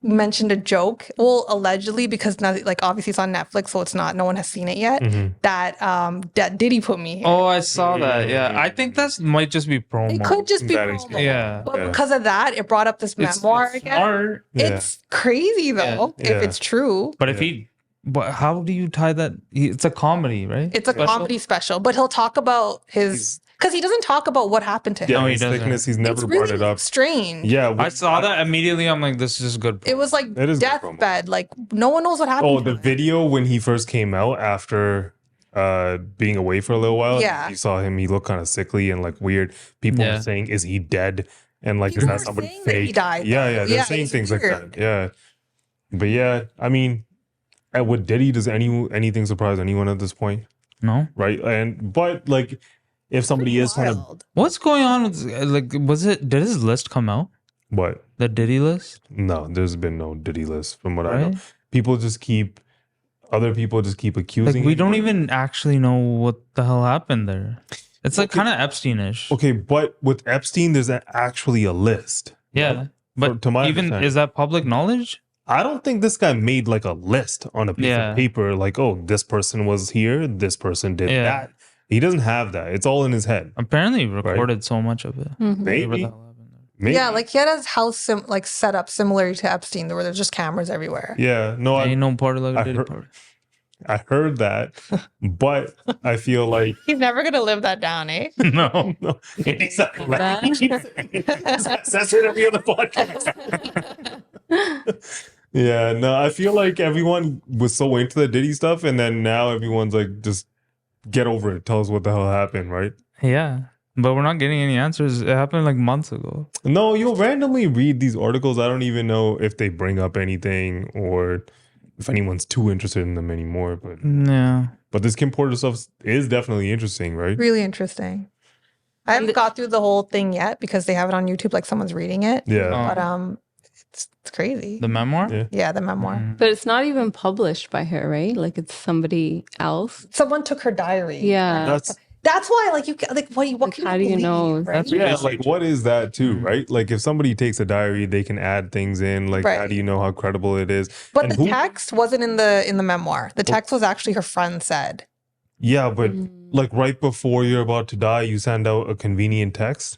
mentioned a joke, well, allegedly, because now, like obviously it's on Netflix, so it's not, no one has seen it yet, that Diddy put me here. Oh, I saw that. Yeah. I think that might just be promo. It could just be That promo. is- Yeah. But because of that, it brought up this memoir it's again. smart. It's crazy though, if Yeah. it's true. But if he, but how do you tie that? It's a comedy, right? It's a comedy special, but he'll talk about his, because he doesn't talk about what happened to him. Yeah, No, he his doesn't. sickness, he's never It's brought really it up. strange. Yeah. I saw that immediately. I'm like, this is good. It was like It is good promo. deathbed. Like no one knows what happened. Oh, to the him. video when he first came out after being away for a little while. Yeah. You saw him, he looked kind of sickly and like weird. People were saying, is he dead? And like, People is were that somebody saying fake? that he died, Yeah, though. yeah. They're Yeah, saying it's things like weird. that. Yeah. But yeah, I mean, with Diddy, does anything surprise anyone at this point? No. Right? But like, if somebody is kind of Wild. What's going on with, like, did his list come out? what? The Diddy list? No, there's been no Diddy list from what I know. Right? Other people just keep accusing Like, we him, don't but- even actually know what the hell happened there. It's like kind of Epstein-ish. Okay, but with Epstein, there's actually a list. Yeah. But to my even, understanding. is that public knowledge? I don't think this guy made like a list on a piece Yeah. of paper, like, oh, this person was here, this person did Yeah. that. He doesn't have that. It's all in his head. Apparently, he recorded so much of it. Mm-hmm. Whatever the Maybe. hell happened there. Maybe. Yeah, like he had his house set up similar to Epstein, where there's just cameras everywhere. Yeah, no, Ain't no part of like I a Diddy heard- party. I heard that, but I feel like He's never gonna live that down, eh? No. no, it's not that's it every other podcast. Yeah, no, I feel like everyone was so into the Diddy stuff, and then now everyone's like, just get over it. Tell us what the hell happened, right? Yeah. But we're not getting any answers. It happened like months ago. No, you'll randomly read these articles. I don't even know if they bring up anything or if anyone's too interested in them anymore. Yeah. But this Kim Porter stuff is definitely interesting, right? Really interesting. I haven't got through the whole thing yet because they have it on YouTube, like someone's reading it. Yeah. But it's crazy. The memoir? Yeah. Yeah, the memoir. But it's not even published by her, right? Like it's somebody else. Someone took her diary. Yeah. That's why, like, what can how you do you believe, know? right? Yeah, like what is that too, right? Like if somebody takes a diary, they can add things in. Like how Right. do you know how credible it is? But And the who- text wasn't in the memoir. The text was actually her friend said. Yeah, but like right before you're about to die, you send out a convenient text.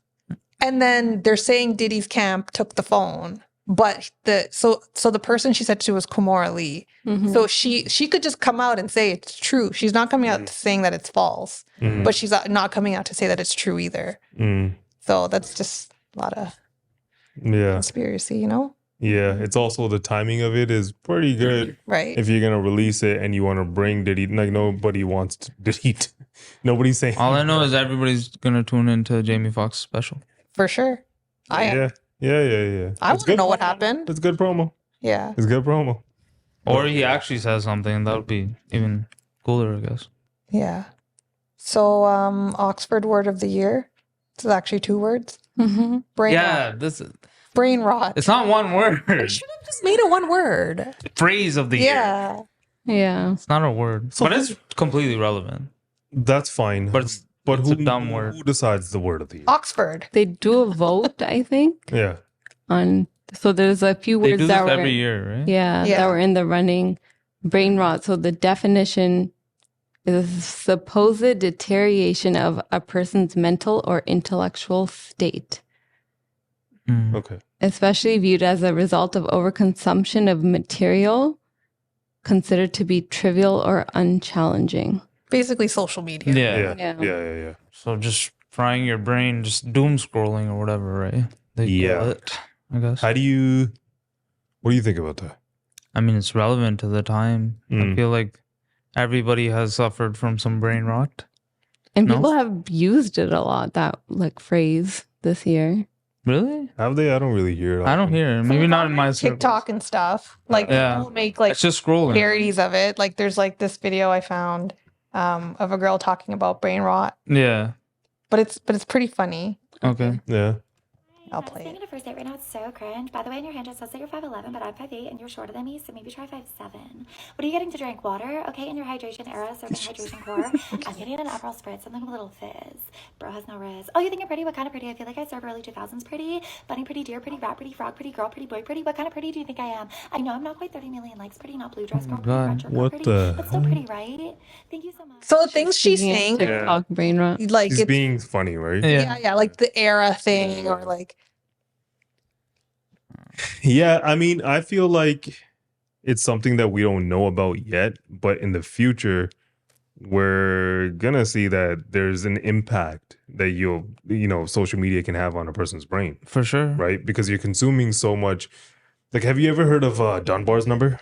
And then they're saying Diddy's camp took the phone. But so the person she said to was Kumora Lee. Mhm. So she could just come out and say it's true. She's not coming out saying that it's false. Mhm. But she's not coming out to say that it's true either. Mm. So that's just a lot of Yeah. conspiracy, you know? Yeah. It's also the timing of it is pretty good. Right. If you're gonna release it and you want to bring Diddy, like nobody wants to delete. Nobody's saying. All I know is everybody's going to tune into Jamie Foxx special. For sure. I am. Yeah. Yeah. I It's want to good know what promo. happened. It's good promo. Yeah. It's good promo. Or he actually says something. That would be even cooler, I guess. Yeah. So Oxford word of the year. This is actually 2 words. Mm-hmm. Brain Yeah. This is, Brain rot. It's not one word. Should have just made it one word. Phrase of the year. Yeah. Yeah. It's not a word, So but it's completely relevant. That's fine. But it's who, a dumb word. Who decides the word of the year? Oxford. They do a vote, I think. Yeah. So there's a few They words do that this were every year, right? Yeah, that were in the running. Brain rot. So the definition is a supposed deterioration of a person's mental or intellectual state, Okay. especially viewed as a result of overconsumption of material considered to be trivial or unchallenging. Basically social media. Yeah. So just frying your brain, just doom scrolling or whatever, right? They call it, I guess. What do you think about that? I mean, it's relevant to the time. I feel like everybody has suffered from some brain rot. And people have used it a lot, that like phrase this year. Really? Have they? I don't really hear it. I don't hear it. Maybe not in my circle. TikTok and stuff. Like people make like It's just scrolling. parodies of it. Like there's like this video I found of a girl talking about brain rot. Yeah. But it's pretty funny. Okay. Yeah. I'll play it. On a first date right now, it's so cringe. By the way, in your hand it says that you're 5'11", but I'm 5'8", and you're shorter than me, so maybe try 5'7". What are you getting to drink? Water? Okay, in your hydration era, serving hydration core. I'm getting an Aperol Spritz, something with a little fizz. Bro has no riz. Oh, you think I'm pretty? What kind of pretty? I feel like I serve early 2000s pretty. Bunny pretty, deer pretty, rat pretty, frog pretty, girl pretty, boy pretty. What kind of pretty do you think I am? I know I'm not quite 30 million likes pretty, not blue dress girl pretty, red shirt girl What pretty, the but still pretty, right? Thank you so much. So the things she's saying, TikTok brain rot. like She's it's being funny, right? yeah, like the era thing or like Yeah, I mean, I feel like it's something that we don't know about yet, but in the future, we're gonna see that there's an impact that social media can have on a person's brain. For sure. Right? Because you're consuming so much. Like, have you ever heard of Dunbar's number?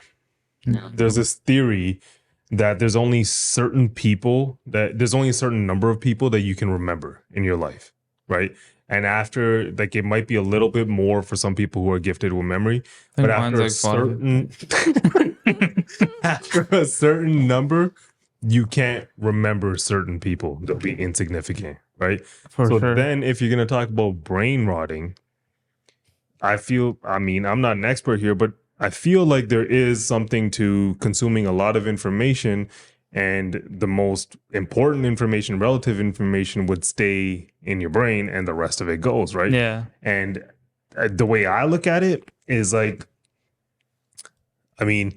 No. There's this theory that there's only a certain number of people that you can remember in your life, right? And after, like, it might be a little bit more for some people who are gifted with memory, but after a certain number, you can't remember certain people. They'll be insignificant, right? So then if you're going to talk about brain rotting, I'm not an expert here, but I feel like there is something to consuming a lot of information, and the most important information, relative information, would stay in your brain and the rest of it goes, right? Yeah. And the way I look at it is like, I mean,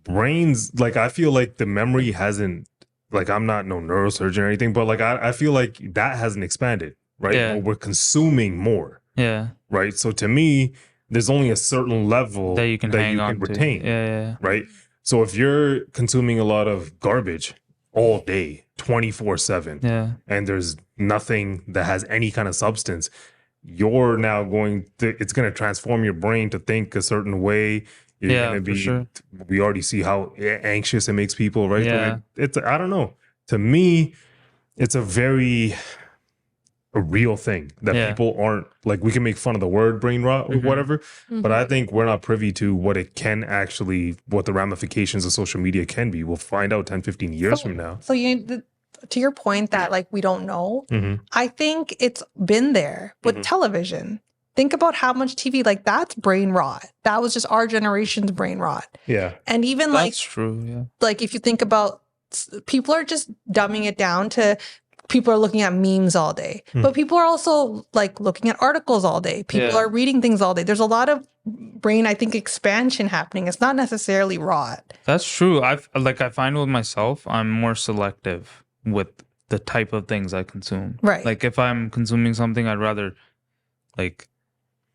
brains, like, I feel like the memory hasn't, like, I'm not no neurosurgeon or anything, but like, I feel like that hasn't expanded, right? Yeah. We're consuming more. Yeah. Right. So to me, there's only a certain level that you can hang on to. retain. Yeah. Right. So if you're consuming a lot of garbage all day, 24/7, and there's nothing that has any kind of substance, you're now it's going to transform your brain to think a certain way. You're going to be, for sure. We already see how anxious it makes people, right? Yeah. So I don't know. To me, it's a real thing that people aren't, like, we can make fun of the word brain rot or whatever, but I think we're not privy to what the ramifications of social media can be. We'll find out 10, 15 years from now. So to your point that like we don't know, I think it's been there with television. Think about how much TV, like, that's brain rot. That was just our generation's brain rot. Yeah. And even That's true, yeah. like if you think about, people are just dumbing it down to, people are looking at memes all day, but people are also like looking at articles all day. People are reading things all day. There's a lot of brain, I think, expansion happening. It's not necessarily rot. That's true. I find with myself, I'm more selective with the type of things I consume. Right. Like if I'm consuming something, I'd rather like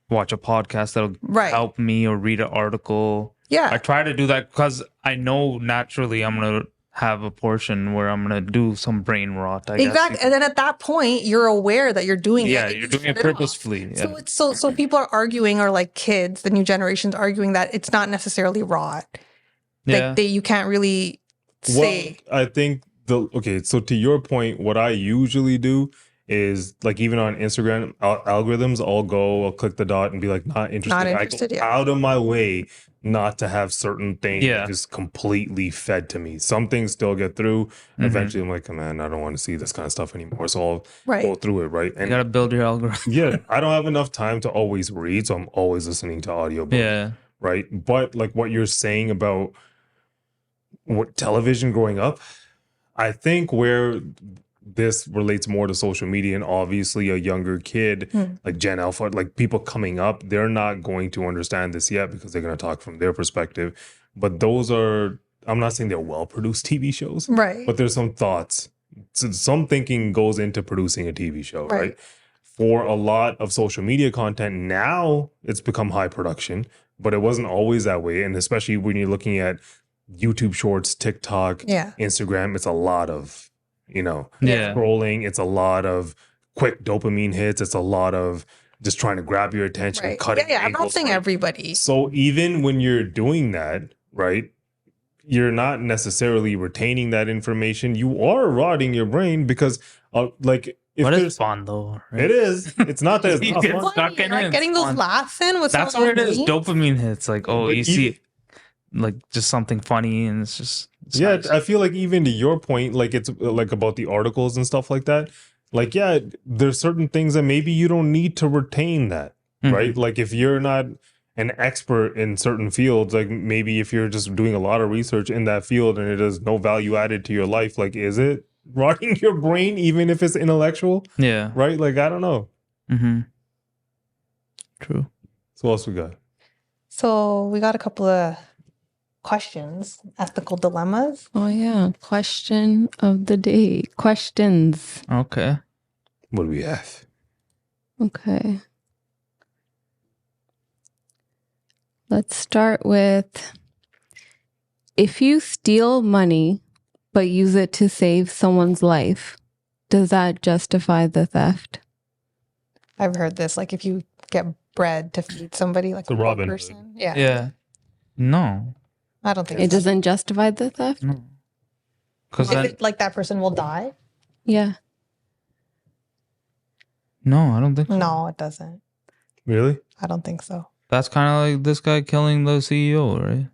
watch a podcast that'll help me or read an article. Yeah. I try to do that because I know naturally I'm going to have a portion where I'm going to do some brain rot. I Exactly. guess. And then at that point, you're aware that you're doing it. Yeah, you're doing it purposefully. So it's so people are arguing, or like kids, the new generation's arguing that it's not necessarily rot. Yeah. Like you can't really say. Well, I think so to your point, what I usually do is like even on Instagram algorithms, I'll click the dot and be like not interested. Not interested, I go yeah. out of my way not to have certain things Yeah. just completely fed to me. Some things still get through. Eventually, I'm like, man, I don't want to see this kind of stuff anymore. So I'll Right. go through it, right? You gotta build your algorithm. Yeah, I don't have enough time to always read, so I'm always listening to audiobooks. Yeah. Right. But like what you're saying about what television growing up, I think where this relates more to social media, and obviously a younger kid like Gen Alpha, like people coming up, they're not going to understand this yet because they're going to talk from their perspective. But those are, I'm not saying they're well-produced TV shows, Right. but there's some thoughts. So some thinking goes into producing a TV show, right? For a lot of social media content, now it's become high production, but it wasn't always that way. And especially when you're looking at YouTube Shorts, TikTok, Yeah. Instagram, it's a lot of, Yeah. scrolling. It's a lot of quick dopamine hits. It's a lot of just trying to grab your attention, Right. cutting Yeah, I'm not angles, saying right? everybody. So even when you're doing that, right, you're not necessarily retaining that information. You are rotting your brain because, like, if But it's there's fun though. Right? it is. It's not that it's You not get fun. stuck in Like it. getting It's those fun. laughs in with That's some what of it those is. memes. Dopamine hits. Like, oh, But you see, like just something funny, and it's just Yeah, nice. I feel like even to your point, like it's like about the articles and stuff like that. Like, yeah, there's certain things that maybe you don't need to retain that, right? Like if you're not an expert in certain fields, like maybe if you're just doing a lot of research in that field and it has no value added to your life, like is it rotting your brain even if it's intellectual? Yeah. Right? Like I don't know. True. So what else we got? So we got a couple of questions, ethical dilemmas. Oh yeah, question of the day. Questions. Okay. What do we have? Okay. Let's start with, if you steal money but use it to save someone's life, does that justify the theft? I've heard this, like if you get bread to feed somebody, like It's a a poor Robin Hood. person. Yeah. Yeah. No. I don't think It it's doesn't justify the theft? No. Because Is then, it like that person will die? Yeah. no, I don't think so. No, it doesn't. Really? I don't think so. That's kind of like this guy killing the CEO, right?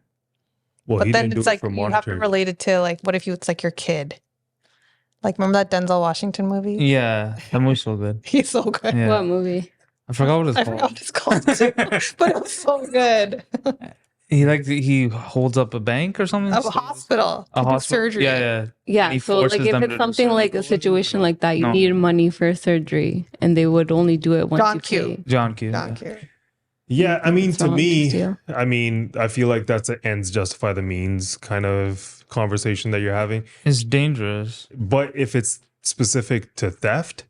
Well, But he then didn't do it's it like for you have to monetary. relate it to like, what if it's like your kid? Like, remember that Denzel Washington movie? Yeah, that movie's so good. He's so good. Yeah. What movie? I forgot what it's I called. forgot what it's called, too, but it was so good. He holds up a bank or something. Of a hospital. A to do hospital. surgery. Yeah, yeah. Yeah, He so like forces if them it's to do something like a surgery. situation like that, you No. need money for surgery and they would only do it once John you Q. pay. John Q. John yeah. Q. Yeah, I mean, It's to wrong to me, steal. I mean, I feel like that's an ends justify the means kind of conversation that you're having. It's dangerous. But if it's specific to theft,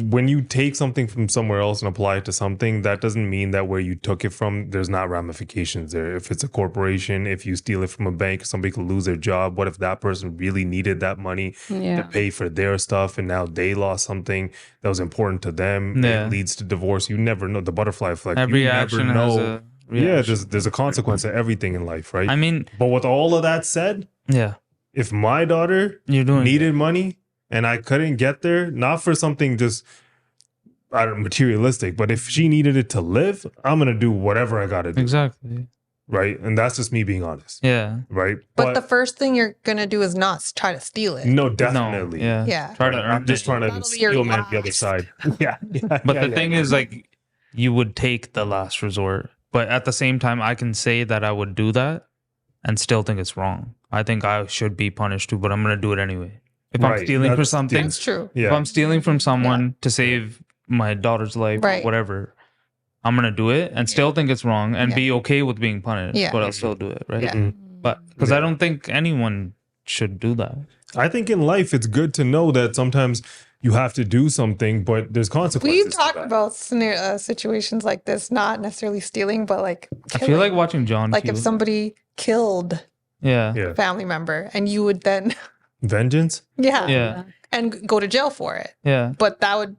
when you take something from somewhere else and apply it to something, that doesn't mean that where you took it from, there's not ramifications there. If it's a corporation, if you steal it from a bank, somebody could lose their job. What if that person really needed that money Yeah. to pay for their stuff and now they lost something that was important to them? Yeah. It leads to divorce. You never know. The butterfly effect. Every you never action know. has a Yeah, reaction. there's a consequence to everything in life, right? I mean, But with all of that said, yeah, if my daughter you're doing needed money and I couldn't get there, not for something just I don't know, materialistic, but if she needed it to live, I'm gonna do whatever I gotta do. Exactly. Right. And that's just me being honest. Yeah. Right. But the first thing you're gonna do is not try to steal it. no, definitely. Yeah. Yeah. Try to I'm earn just it. trying to That'll be your steel man the other last. side. Yeah. But the thing is, like, you would take the last resort. But at the same time, I can say that I would do that and still think it's wrong. I think I should be punished too, but I'm going to do it anyway. If I'm Right, stealing for that's- something, That's true. Yeah. if I'm stealing from someone to save my daughter's life Right. or whatever, I'm going to do it and still think it's wrong and be okay with being punished, Yeah. but I'll still do it, right? Yeah. Mhm. But because I don't think anyone should do that. I think in life it's good to know that sometimes you have to do something, but there's consequences. We've to talked that. about situations like this, not necessarily stealing, but like I feel killing. like watching John like Q. if somebody killed Yeah. Yeah. a family member and you would then Vengeance. Yeah. and go to jail for it. Yeah. But that would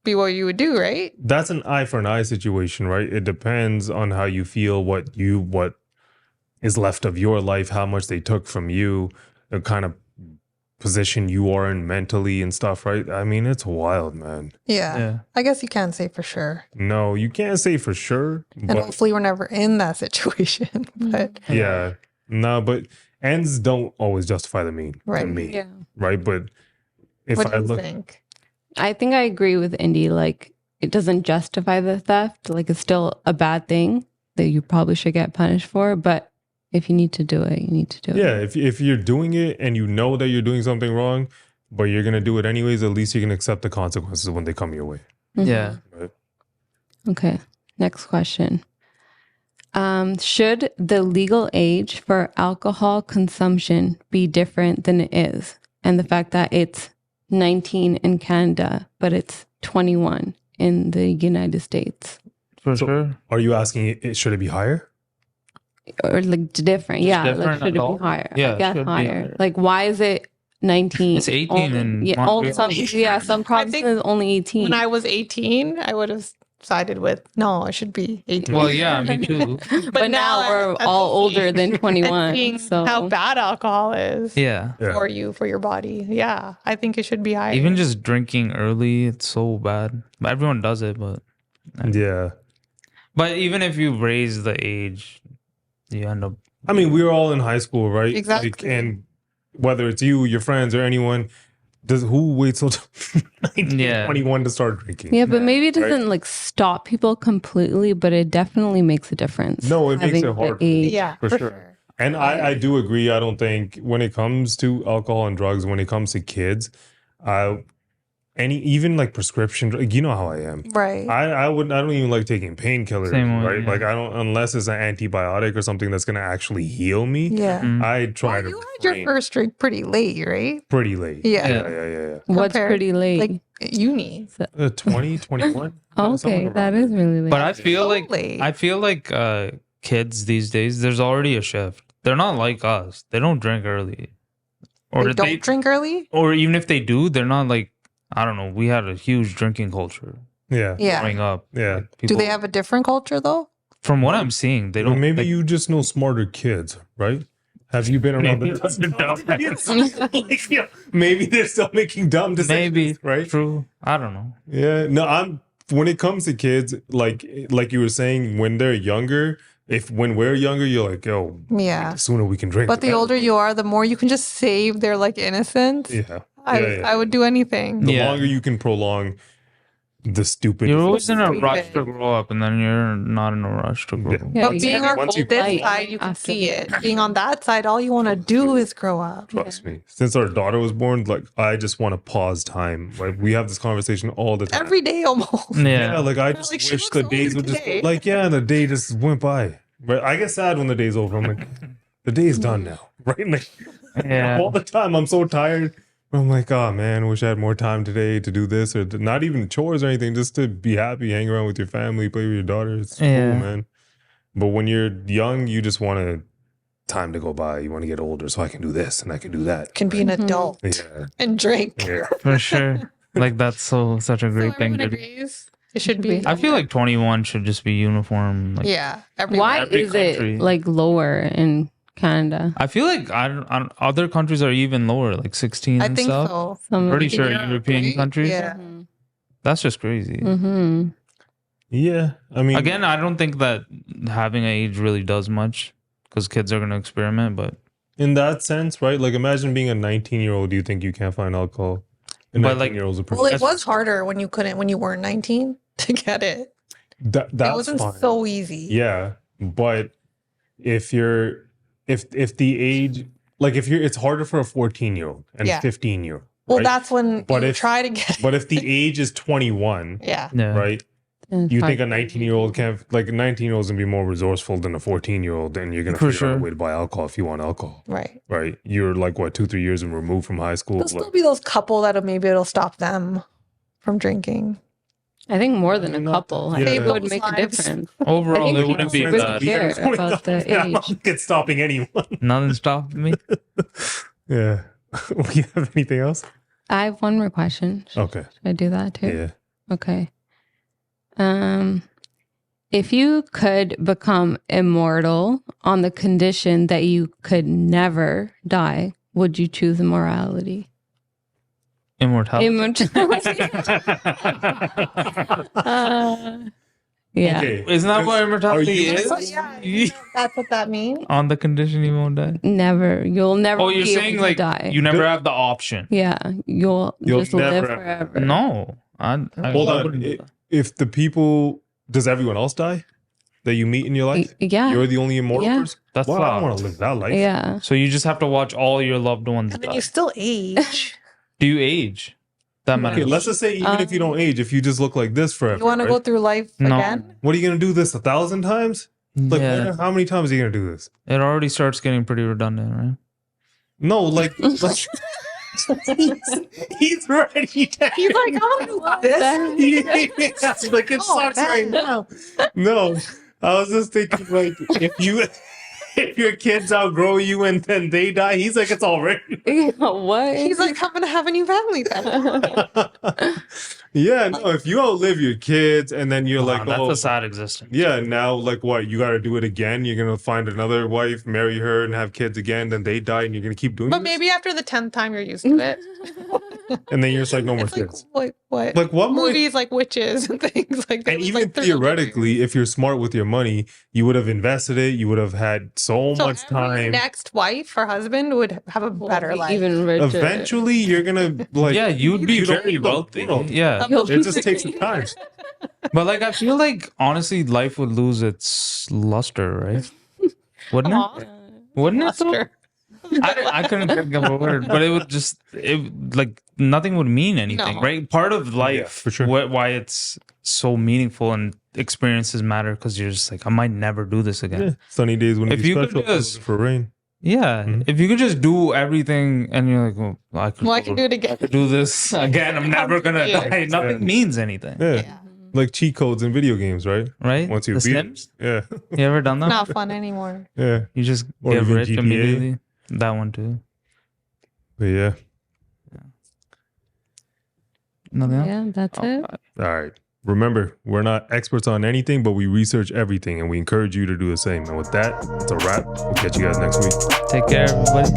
be what you would do, right? That's an eye for an eye situation, right? It depends on how you feel, what is left of your life, how much they took from you, kind of position you are in mentally and stuff, right? I mean, it's wild, man. Yeah. I guess you can't say for sure. No, you can't say for sure. And But hopefully we're never in that situation. But yeah, no, but ends don't always justify the mean to Right. me, Yeah. right? But if what do I you look, think? I think I agree with Indy. Like, it doesn't justify the theft. Like, it's still a bad thing that you probably should get punished for. But if you need to do it, you need to do it. yeah, if you're doing it and you know that you're doing something wrong, but you're gonna do it anyways, at least you can accept the consequences when they come your way. Mhm. Yeah. Right? Okay. Next question. Should the legal age for alcohol consumption be different than it is? And the fact that it's 19 in Canada, but it's 21 in the United States. For So sure. Are you asking should it be higher? Or like different. Just Yeah. different Like, should adult? it be higher? Yeah, I guess should be higher. higher. Like, why is it 19? It's 18 in yeah, Montreal. some provinces is only 18. When I was 18, I would have sided with no, it should be 18. Well, yeah, me too. but now we're all older than 21. Seeing So how bad alcohol is Yeah. for you, for your body. Yeah, I think it should be higher. Even just drinking early, it's so bad. Everyone does it, but Yeah. but even if you raise the age, you end up. I mean, we were all in high school, right? Exactly. Like, and whether it's you, your friends, or anyone, who waits till 19, Yeah. 21 to start drinking? yeah, but maybe it Right? doesn't like stop people completely, but it definitely makes a difference. No, it makes having it the hard. age. yeah, For sure. And I do agree. I don't think when it comes to alcohol and drugs, when it comes to kids, even like prescription, you know how I am. Right. I don't even like taking painkillers, Same way, right? yeah. Like I don't, unless it's an antibiotic or something that's gonna actually heal me. Yeah. I try Well, to you had your refrain. first drink pretty late, right? Pretty late. Yeah. Yeah. What's Compared- pretty late? Like uni. 20, 21. Okay, that is really late. But I feel like late. kids these days, there's already a shift. They're not like us. They don't drink early, or They don't drink early? or even if they do, they're not like, I don't know. We had a huge drinking culture Yeah. Yeah. growing up. Yeah. Like, Do people- they have a different culture though? From what I'm seeing, they Well, don't. maybe like, you just know smarter kids, right? Have you been around Maybe the maybe they're still making dumb decisions, maybe right? true. I don't know. Yeah. No, when it comes to kids, like you were saying, when they're younger, when we're younger, you're like, yo, Yeah. the sooner we can drink. But the better. older you are, the more you can just save their like innocence. Yeah. I would do anything. The Yeah. longer you can prolong the stupid. You're always in a Stupid. rush to grow up, and then you're not in a rush to grow. Yeah. up. Yeah, But being on Once you- this side, you can see it. Being on that side, all you want to do is grow up. Trust me. Since our daughter was born, like I just want to pause time. Like we have this conversation all the time. Every day almost. Yeah, Yeah. like I just Like, she wish looks the older days would just today. like the day just went by. But I get sad when the day's over. I'm like, the day's done now, right? Like Yeah. all the time, I'm so tired. I'm like, oh man, I wish I had more time today to do this or not even chores or anything, just to be happy, hang around with your family, play with your daughter. It's Yeah. cool, man. But when you're young, you just want time to go by. You want to get older so I can do this and I can do that. Can be an adult Yeah. and drink. Yeah. For sure. Like that's such a great thing Everyone to do. agrees. It should be. I feel like 21 should just be uniform. Like, Yeah. Why every is country. it like lower in Canada? I feel like other countries are even lower, like 16 I and think stuff. so. Some Pretty sure Europe, European right? countries. Yeah. That's just crazy. Mm-hmm. Yeah. I mean, Again, I don't think that having an age really does much because kids are going to experiment. But in that sense, right? Like imagine being a 19-year-old, do you think you can't find alcohol? And But, like- 19-year-olds are pretty Well, it was harder when you weren't 19 to get it. that's It wasn't fine. so easy. Yeah, but if the age, like it's harder for a 14-year-old and Yeah. 15-year-old. Well, right? that's when But you if- try to get it. But if the age is 21, Yeah. yeah. right? You think a 19-year-old can't, like a 19-year-old's gonna be more resourceful than a 14-year-old, and you're gonna For figure out a sure. way to buy alcohol if you want alcohol, Right. right? You're like what 2-3 years removed from high school. There'll still Like, be those couple that maybe it'll stop them from drinking. I think more than a Not- couple. I yeah. think it would Those make a lives. difference. Overall, I think it wouldn't be people bad. care about the Yeah, I age. don't think it's stopping anyone. Nothing stopping me. Yeah. You have anything else? I have one more question. Okay. Should I do that too? Yeah. Okay. If you could become immortal on the condition that you could never die, would you choose immorality? Immortality. Immortality. Yeah. Okay. Isn't that what immortality is? That's what that means. On the condition you won't die. Never. You'll never Oh, you're be saying able to like die. you never have the option. Yeah. You'll just live never- forever. No. I Hold I on. wouldn't do that. If the people, does everyone else die that you meet in your life? Yeah. You're the only immortal Yeah. person? That's Well, I loud. don't want to live that life. Yeah. So you just have to watch all your loved ones And then die. you still age. Do you age? That matters. Okay, let's just say even if you don't age, if you just look like this forever, You want to right? go through life No. again? What are you going to do this 1,000 times? Like, Yeah. how many times are you going to do this? It already starts getting pretty redundant, right? No, like, he's ready to He's like, I'm gonna do this. That's like it Oh, sucks man. right now. No, I was just thinking like if your kids outgrow you and then they die, he's like it's already. What? He's like, I'm gonna have a new family then. Yeah, no. If you outlive your kids and then you're like, that's oh, a sad existence. yeah, now like what? You got to do it again. You're gonna find another wife, marry her, and have kids again. Then they die, and you're gonna keep doing. But this? maybe after the 10th time, you're used to it. And then you're just like, no more It's like, kids. like what? Like what more? Movies like witches and things like that. And was, even like, 300 theoretically, if you're smart with your money, you would have invested it. You would have had so So much every time. next wife or husband would have a better life. Even richer. Eventually, you're gonna like. Yeah, you'd be you don't very need the wealthy. world. Yeah. It just takes some time. But like I feel like honestly life would lose its luster, right? Wouldn't it? Wouldn't it? though? Luster. I couldn't think of a word, but it like nothing would mean anything, No. right? Part of life, for sure. why it's so meaningful and experiences matter because you're just like, I might never do this again. Yeah. Sunny days when If be you could special. just- looking for rain. Yeah, Mhm. if you could just do everything and you're like, well, I can do it again. do this again. I'm never gonna Yeah. die. Nothing Yeah. means anything, Yeah. Like cheat codes in video games, right? right? Once you The beat Sims? it. Yeah. You ever done that? Not fun anymore. Yeah. You just Or get even rich GTA. immediately. That one too. But yeah. Nothing else? Yeah, that's it. All right. Remember, we're not experts on anything, but we research everything and we encourage you to do the same. And with that, it's a wrap. We'll catch you guys next week. Take care, everybody.